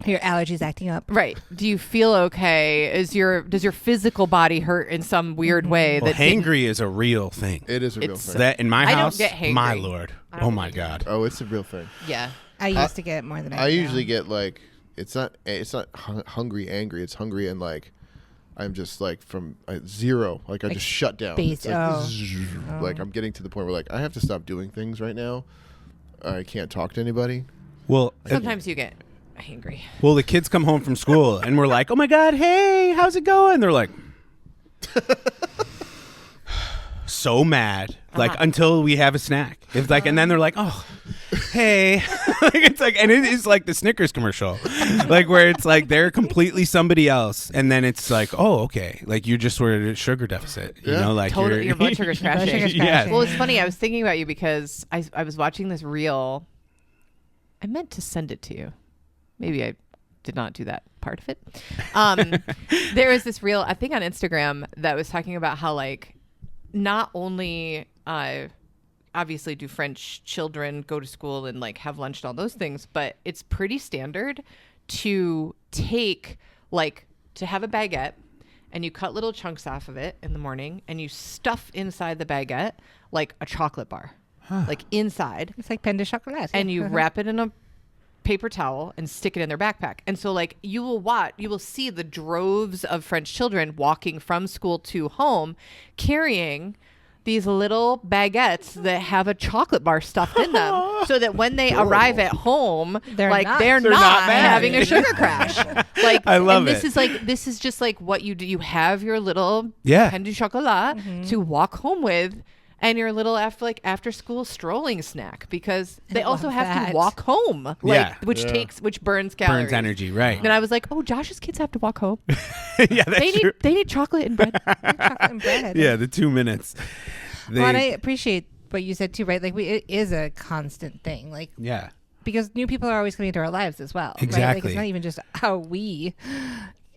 Your allergies acting up. right? Do you feel okay? Does your physical body hurt in some weird way? Well, That didn't- hangry is a real thing. It is a real It's- thing. That in my I don't house, get hangry. my lord, I don't oh my get god. Oh, it's a real thing. Yeah. I used to get it more than I do usually now. get like it's not hungry angry. It's hungry and like I'm just like from zero. Like I just shut down. base- It's like, oh. like I'm getting to the point where like I have to stop doing things right now. I can't talk to anybody. Well, Sometimes you get hangry. well, the kids come home from school and we're like, oh my god, hey, how's it going? They're like, so mad, like until we have a snack. It's like, and then they're like, oh, hey, like, it's like, and it is like the Snickers commercial, like where it's like they're completely somebody else, and then it's like, oh, okay, like you just were at a sugar deficit, you Yeah. know, like Totally, your blood sugar's Blood crashing. sugar's Yes. crashing. Well, it's funny. I was thinking about you because I was watching this reel. I meant to send it to you. Maybe I did not do that part of it. There was this reel, I think on Instagram, that was talking about how like not only obviously do French children go to school and like have lunch and all those things, but it's pretty standard to take like to have a baguette and you cut little chunks off of it in the morning and you stuff inside the baguette like a chocolate bar, like inside, It's like pain de chocolat. and you wrap it in a paper towel and stick it in their backpack. And so like you will see the droves of French children walking from school to home carrying these little baguettes that have a chocolate bar stuffed in them so that when they arrive at home, They're like not- they're They're not not bad. having a sugar crash. Like I love and it. this is just like what you do. You have your little Yeah. pain du chocolat to walk home with and your little after school strolling snack because they also love have that. to walk home, like Yeah. which burns calories. burns energy, right? And I was like, oh, Josh's kids have to walk home. Yeah, that's true. They need chocolate and bread. chocolate and bread. Yeah, the 2 minutes. Well, and I appreciate what you said too, right? Like it is a constant thing, like yeah. because new people are always coming into our lives as well. Right? Like Exactly. it's not even just how we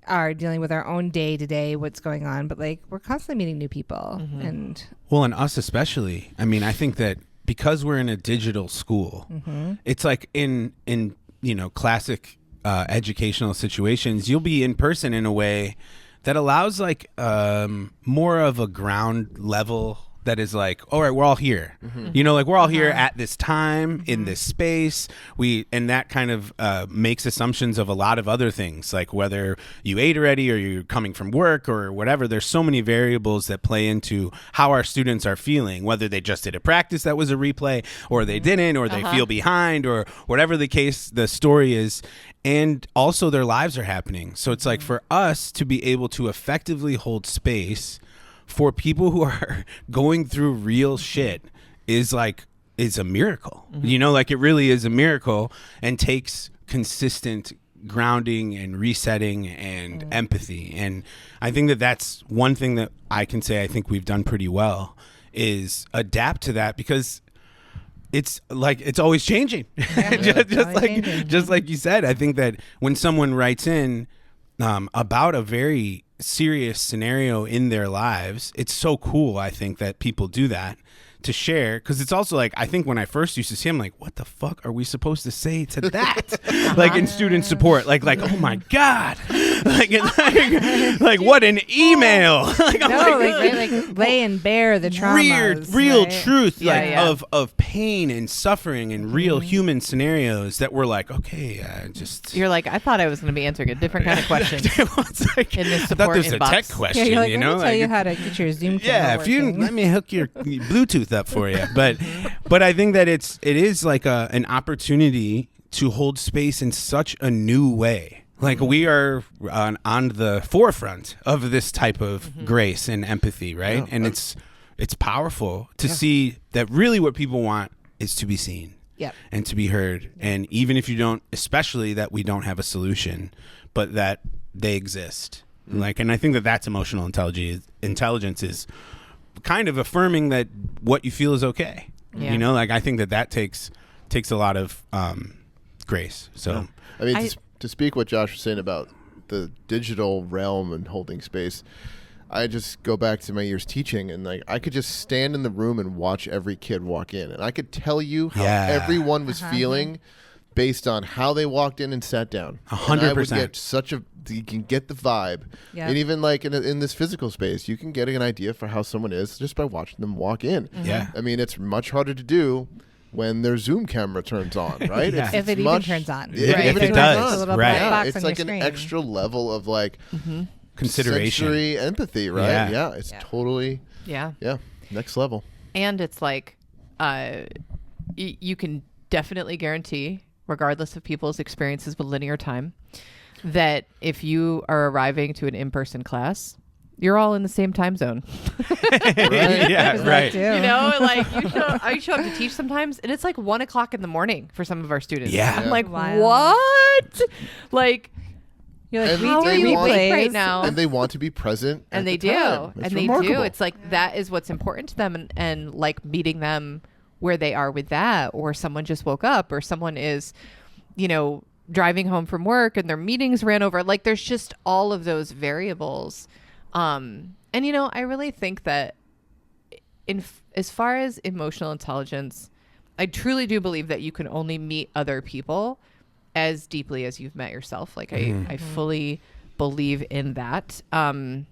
are dealing with our own day to day, what's going on, but like we're constantly meeting new people, and Well, and us especially. I mean, I think that because we're in a digital school, it's like in classic educational situations, you'll be in person in a way that allows like more of a ground level that is like, all right, we're all here. You know, like we're all here at this time in this space. And that kind of makes assumptions of a lot of other things, like whether you ate already or you're coming from work or whatever. There's so many variables that play into how our students are feeling, whether they just did a practice that was a replay or they didn't, or they feel behind or whatever the case, the story is. And also their lives are happening. So it's like for us to be able to effectively hold space for people who are going through real shit is a miracle. You know, like it really is a miracle and takes consistent grounding and resetting and empathy. And I think that that's one thing that I can say I think we've done pretty well is adapt to that, because it's like it's always changing. Just like you said, I think that when someone writes in about a very serious scenario in their lives, it's so cool, I think, that people do that to share, because it's also like, I think when I first used to see, I'm like, what the fuck are we supposed to say to that? Like in student support, like oh my god, like what an email. Like, I'm no, like, like lay and bear the traumas, real right? truth, Yeah, like yeah. of pain and suffering and real human scenarios that were like, okay, just You're like, I thought I was going to be answering a different kind of question. It's like, In this I thought support this was a tech inbox. question, Yeah, you're like, you let know, me tell you like, how to get your Zoom camera yeah, if you working. let me hook your Bluetooth up for you, but I think that it is like an opportunity to hold space in such a new way. Like we are on the forefront of this type of grace and empathy, right? Yeah. And it's powerful to see that really what people want is to be seen. Yep. and to be heard. And even if you don't, especially that we don't have a solution, but that they exist. Like, and I think that that's emotional intelligence is kind of affirming that what you feel is okay. Yeah. You know, like I think that takes a lot of grace. So I mean, to speak what Josh was saying about the digital realm and holding space, I just go back to my years teaching, and like I could just stand in the room and watch every kid walk in, and I could tell you how everyone was feeling based on how they walked in and sat down. 100%. You can get the vibe, Yeah. and even like in this physical space, you can get an idea for how someone is just by watching them walk in. Yeah. I mean, it's much harder to do when their Zoom camera turns on, right? Yeah. If it even turns on. If Right. it does, It's a little right. black Yeah, box it's on like your an screen. extra level of like consideration. sensory empathy, right? Yeah. It's totally Yeah. next level. And it's like, you can definitely guarantee, regardless of people's experiences with linear time, that if you are arriving to an in-person class, you're all in the same time zone. Yeah, That right. too. You know, like I show up to teach sometimes, and it's like 1:00 in the morning for some of our students. Yeah. I'm like, Wild. what? Like, You're like, And we how do are you want- awake replays. right now? And they want to be present. And at they the do, time. It's and they remarkable. do. It's like that is what's important to them, and like meeting them where they are with that, or someone just woke up, or someone is, you know, driving home from work and their meetings ran over. Like there's just all of those variables. And you know, I really think that as far as emotional intelligence, I truly do believe that you can only meet other people as deeply as you've met yourself. Like I fully believe in that. And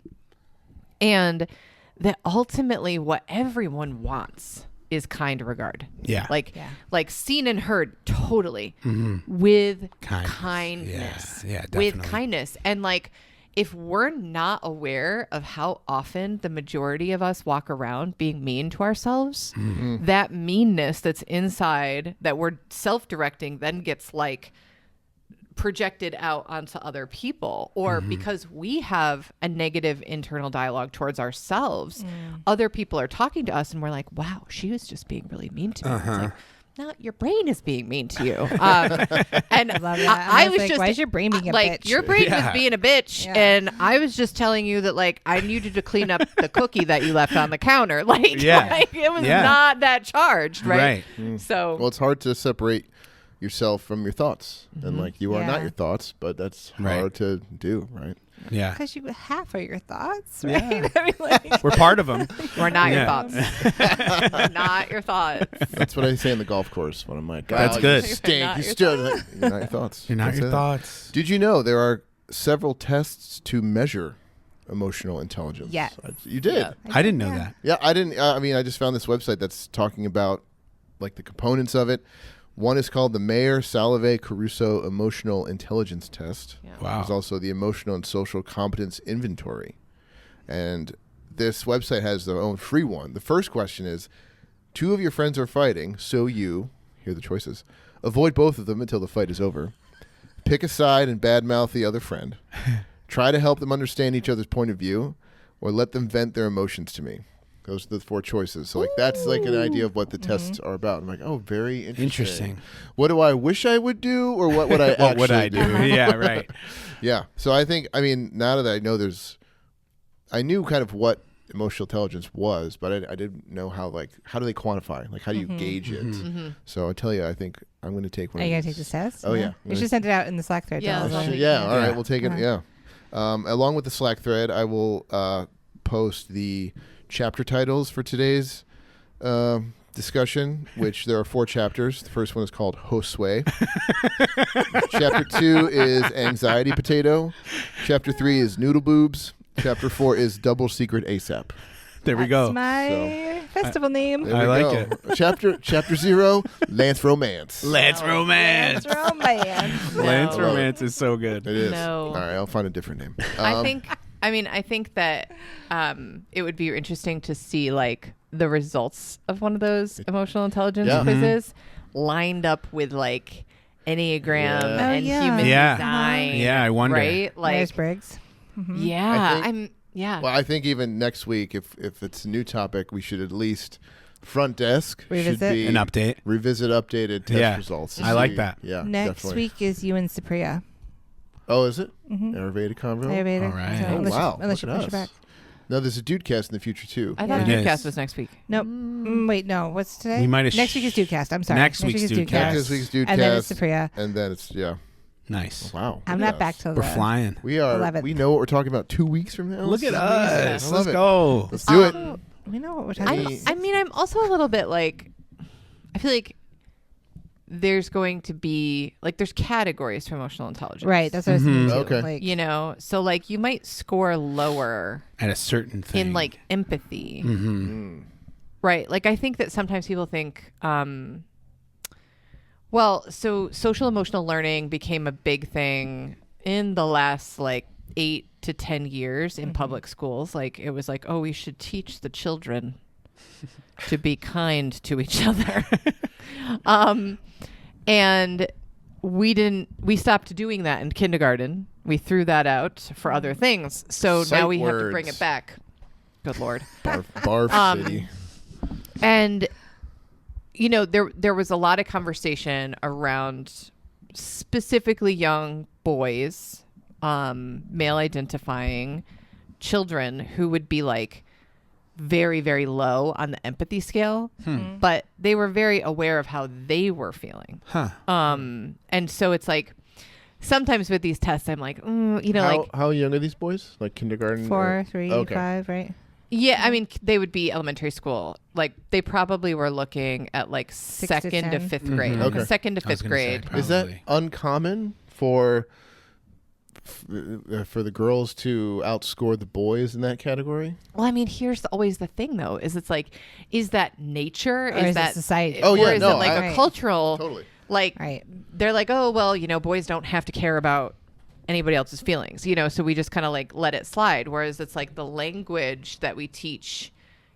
that ultimately what everyone wants is kind regard. Yeah. Like seen and heard totally with Kindness. kindness. Yeah, with definitely. kindness. And like, if we're not aware of how often the majority of us walk around being mean to ourselves, that meanness that's inside that we're self-directing then gets like projected out onto other people, or because we have a negative internal dialogue towards ourselves, other people are talking to us and we're like, wow, she was just being really mean to me. It's like, no, your brain is being mean to you. And love that. I And was like, just why is your brain being a like, bitch? your brain Yeah. was being a bitch, Yeah. and I was just telling you that like I needed to clean up the cookie that you left on the counter. Like, Yeah. like, it was Yeah. not that charged, right? So Well, it's hard to separate yourself from your thoughts, and like you are not Yeah. your thoughts, but that's Right. hard to do, right? Yeah. Because you half are your thoughts, Yeah. right? I mean, like, We're part of them. we're not your Yeah. thoughts. We're not your thoughts. That's what I say on the golf course when I'm like, That's "Oh, good. You stink. Not You your still like, you're not your thoughts. You're not That's your it. thoughts. Did you know there are several tests to measure emotional intelligence? Yes. You did. Yeah. I didn't know that. Yeah, I didn't. I mean, I just found this website that's talking about like the components of it. One is called the Mayer Salave Caruso Emotional Intelligence Test. Yeah. Wow. There's also the Emotional and Social Competence Inventory, and this website has their own free one. The first question is: 2 of your friends are fighting, so you here are the choices. Avoid both of them until the fight is over. Pick a side and badmouth the other friend. Try to help them understand each other's point of view, or let them vent their emotions to me. Those are the 4 choices. So like that's like an idea of what the tests are about. I'm like, oh, very interesting. Interesting. What do I wish I would do, or what would I What would I actually do? Yeah, right. Yeah. So I think, I mean, now that I know I knew kind of what emotional intelligence was, but I didn't know how do they quantify? Like, how do you gauge it? So I tell you, I think I'm going to take one are of you going these. to take this test? Oh, yeah. You should send it out in the Slack thread. Yeah, to all of I'll us. take it. Yeah. All right. Yeah. We'll take it. Uh-huh. Yeah. Along with the Slack thread, I will post the chapter titles for today's discussion, which there are 4 chapters. The first one is called Josue. Chapter 2 is Anxiety Potato. Chapter 3 is Noodle Boobs. Chapter 4 is Double Secret ASAP. There we That's go. my festival name. There I we like go. Chapter 0, Lance Romance. Lance Romance. That's romance. Lance No. Romance is so good. It is. No. All right, I'll find a different name. I think that it would be interesting to see like the results of one of those emotional intelligence Yeah. quizzes lined up with like Enneagram Yeah. and Oh, yeah. human Yeah. design. Yeah, I wonder. Right? Like, Myers-Briggs. yeah, I think- yeah. Well, I think even next week, if it's a new topic, we should at least front desk should Revisit? be An update. revisit updated test Yeah. results. to I like see- that. Yeah, Next definitely. week is you and Supriya. Oh, is it? Mm-hmm. Ayurveda Convo? Ayurveda. All right. So Oh, unless wow. You, unless you Look push at it back. us. No, there's a Dudecast in the future, too. I thought Yeah. It Dudecast is. was next week. Nope. Wait, no. What's today? We might have Next week is Dudecast. I'm sorry. Next week's week is Dudecast. Yeah, this week's Dudecast. And then it's Supriya. And then it's, yeah. Nice. Wow. I'm look at not back us. till We're the flying. We are. 11th. We know what we're talking about 2 weeks from now. Look This at is amazing. us. I love Let's it. go. Let's do it. We know what we're I, talking about. I mean, I'm also a little bit like, I feel like there's going to be like there's categories for emotional intelligence, Right. That's what I was thinking. too. Okay. Like, You know, so like you might score lower At a certain thing. in like empathy, Mm. right? Like I think that sometimes people think, well, so social emotional learning became a big thing in the last like 8 to 10 years in public schools. Like it was like, oh, we should teach the children to be kind to each other. And we stopped doing that in kindergarten. We threw that out for other things. So Sight now we have to bring words. it back. Good Lord. Barf City. And you know, there was a lot of conversation around specifically young boys, male identifying children who would be like very, very low on the empathy scale, but they were very aware of how they were feeling. Huh. And so it's like sometimes with these tests, I'm like, you know, like, How young are these boys? Like kindergarten? 4, 3, Okay. 5, right? yeah, I mean, they would be elementary school. Like they probably were looking at like 6 to second to 10. fifth grade. Mhm. Okay. Second to I was fifth gonna say, grade. probably. Is that uncommon for the girls to outscore the boys in that category? Well, I mean, here's always the thing, though, is it's like, is that nature? Or is it that society? Oh, or yeah, is no, it like I- a cultural? Totally. Like, Right. they're like, oh, well, you know, boys don't have to care about anybody else's feelings, you know, so we just kind of like let it slide. Whereas it's like the language that we teach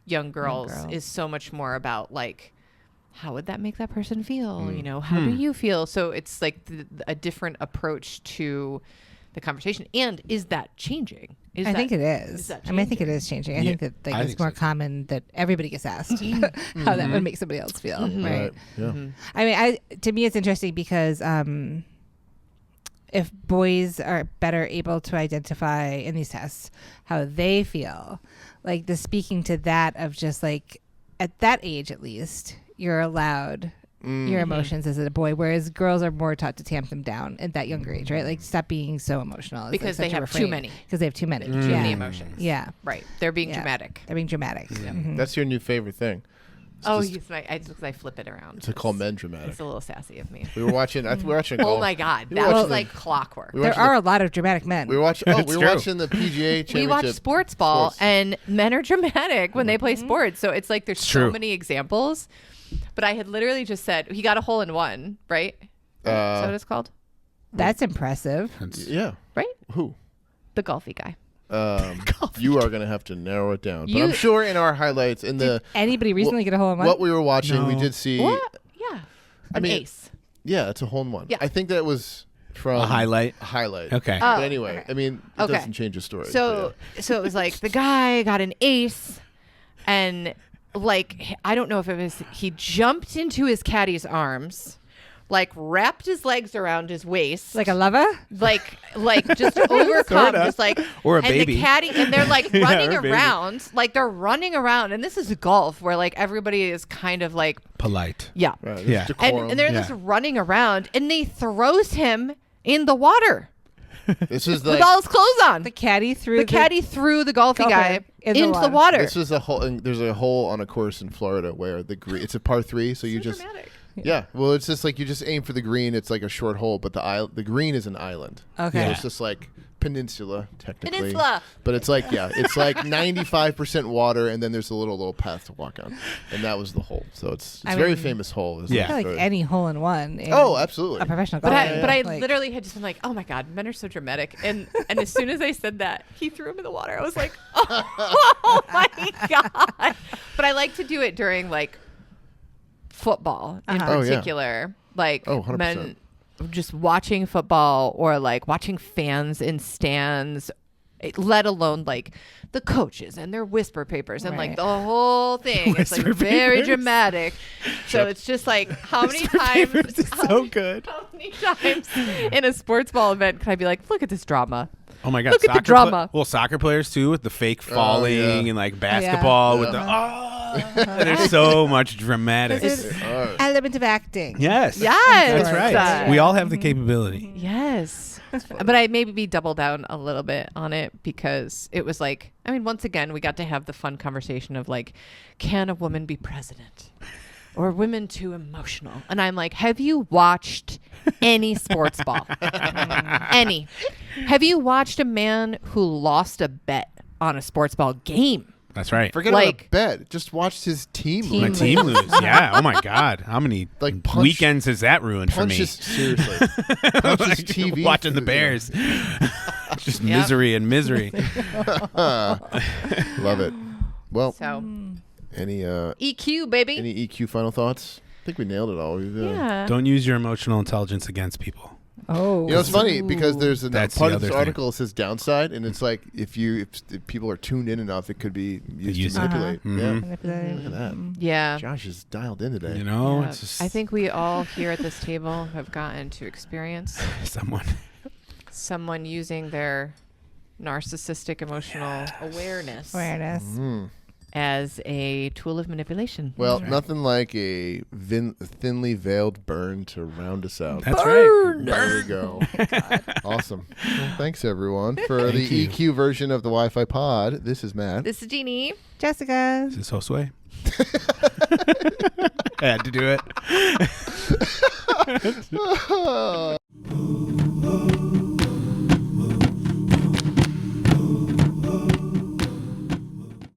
young girls is so much more about like, how would that make that person feel? You know, how do you feel? So it's like a different approach to the conversation. And is that changing? I think it is. that I mean, I think it is changing. I Yeah, think that like, I it's think more so. common that everybody gets asked how that would make somebody else feel. Right. Yeah. I mean, to me, it's interesting because if boys are better able to identify in these tests how they feel, like the speaking to that of just like at that age at least, you're allowed your emotions as a boy, whereas girls are more taught to tamp them down at that younger age, right? Like stop being so emotional. It's Because like they such a have too refrain. many. Because they have too many. Too yeah. many emotions. Yeah. Right. They're being Yeah. dramatic. They're being dramatic. Mhm. That's your new favorite thing. Oh, just- I flip it around. To call men dramatic. It's a little sassy of me. We were watching. I think we were watching. Oh golf. my God, We were that was watching like clockwork. We were There watching are a lot of dramatic men. We were watching. Oh, It's we were true. watching the PGA Championship. We watch sports ball, Sports. and men are dramatic when they play sports. So it's like there's so true. many examples. But I had literally just said he got a hole in one, right? Is that what it's called? That's impressive. That's- Yeah. Right? Who? The golfy guy. You are going to have to narrow it down. But You- I'm sure in our highlights, in the Anybody recently get a hole in one? what we were watching, we No. did see. What? Yeah. An mean, ace. Yeah, it's a hole in one. Yeah. I think that was from A highlight? A highlight. Okay. Oh, But anyway, okay. I mean, it Okay. doesn't change the story. So so it was like the guy got an ace, and like I don't know if it was he jumped into his caddy's arms, like wrapped his legs around his waist, Like a lover? like just overcome, Sorta. just like Or a and baby. the caddy, and they're like Yeah, running or a baby. around, like they're running around, and this is golf where like everybody is kind of like Polite. yeah, Right, there's Yeah. decorum. and they're Yeah. just running around, and they throws him in the water This is with like all his clothes on. The caddy through The caddy threw the golfy Golfer guy in the into the water. water. this is a hole. And there's a hole on a course in Florida where the green. It's a par 3, so you just dramatic. yeah. Well, it's just like you just aim for the green. It's like a short hole, but the green is an island. Okay. So Yeah. it's just like peninsula technically. Peninsula. But it's like it's like 95% water, and then there's a little path to walk on, and that was the hole. So it's I a very mean, famous hole. is Yeah. I feel like the- any hole in one. In Oh, absolutely. A professional But golfer. I Like, literally had just been like, oh my God, men are so dramatic. And as soon as I said that, he threw him in the water. I was like, oh my God. But I like to do it during like football in Uh-huh. Oh, yeah. particular. Like Oh, 100%. men just watching football or like watching fans in stands let alone like the coaches and their whisper papers and like Right. the whole thing. It's like Whisper very papers? dramatic. So it's just like how many times It's so good. how many times in a sports ball event can I be like, look at this drama? Oh my god! Look at the drama. Well, soccer players too, with the fake falling yeah. and like basketball with the there's so much dramatic. This is element of acting. Yes. Yes. That's right. We all have the capability. Yes. But I maybe double down a little bit on it because it was like, I mean, once again, we got to have the fun conversation of like, can a woman be president? Or women too emotional? And I'm like, have you watched any sports ball? Any. Have you watched a man who lost a bet on a sports ball game? That's right. Forget Like- about bet. Just watched his team. Team My lose. team lose. Yeah. Oh my god. How many Like punch- weekends has that ruined for me? Punches seriously. Punches Like, TV. watching the through Bears. Just Yep. misery and misery. Love it. Well, So any EQ, baby. any EQ final thoughts? I think we nailed it all. We've, Yeah. Don't use your emotional intelligence against people. Oh. You know, it's funny because there's a That's part the of this other thing. article that says downside, and it's like if people are tuned in enough, it could be used use to it. manipulate. Mhm. Yeah. Manipulate. Look at that. Yeah. Josh is dialed in today. You know, Yeah. it's just I think we all here at this table have gotten to experience someone using their narcissistic emotional awareness Awareness. Mm. as a tool of manipulation. Well, nothing like a thinly veiled burn to round us out. That's right. There we go. Awesome. Well, thanks, everyone. For the you. EQ version of the Wi-Fi pod, this is Matt. This is Jeannie. Jessica. Is this Josue? I had to do it.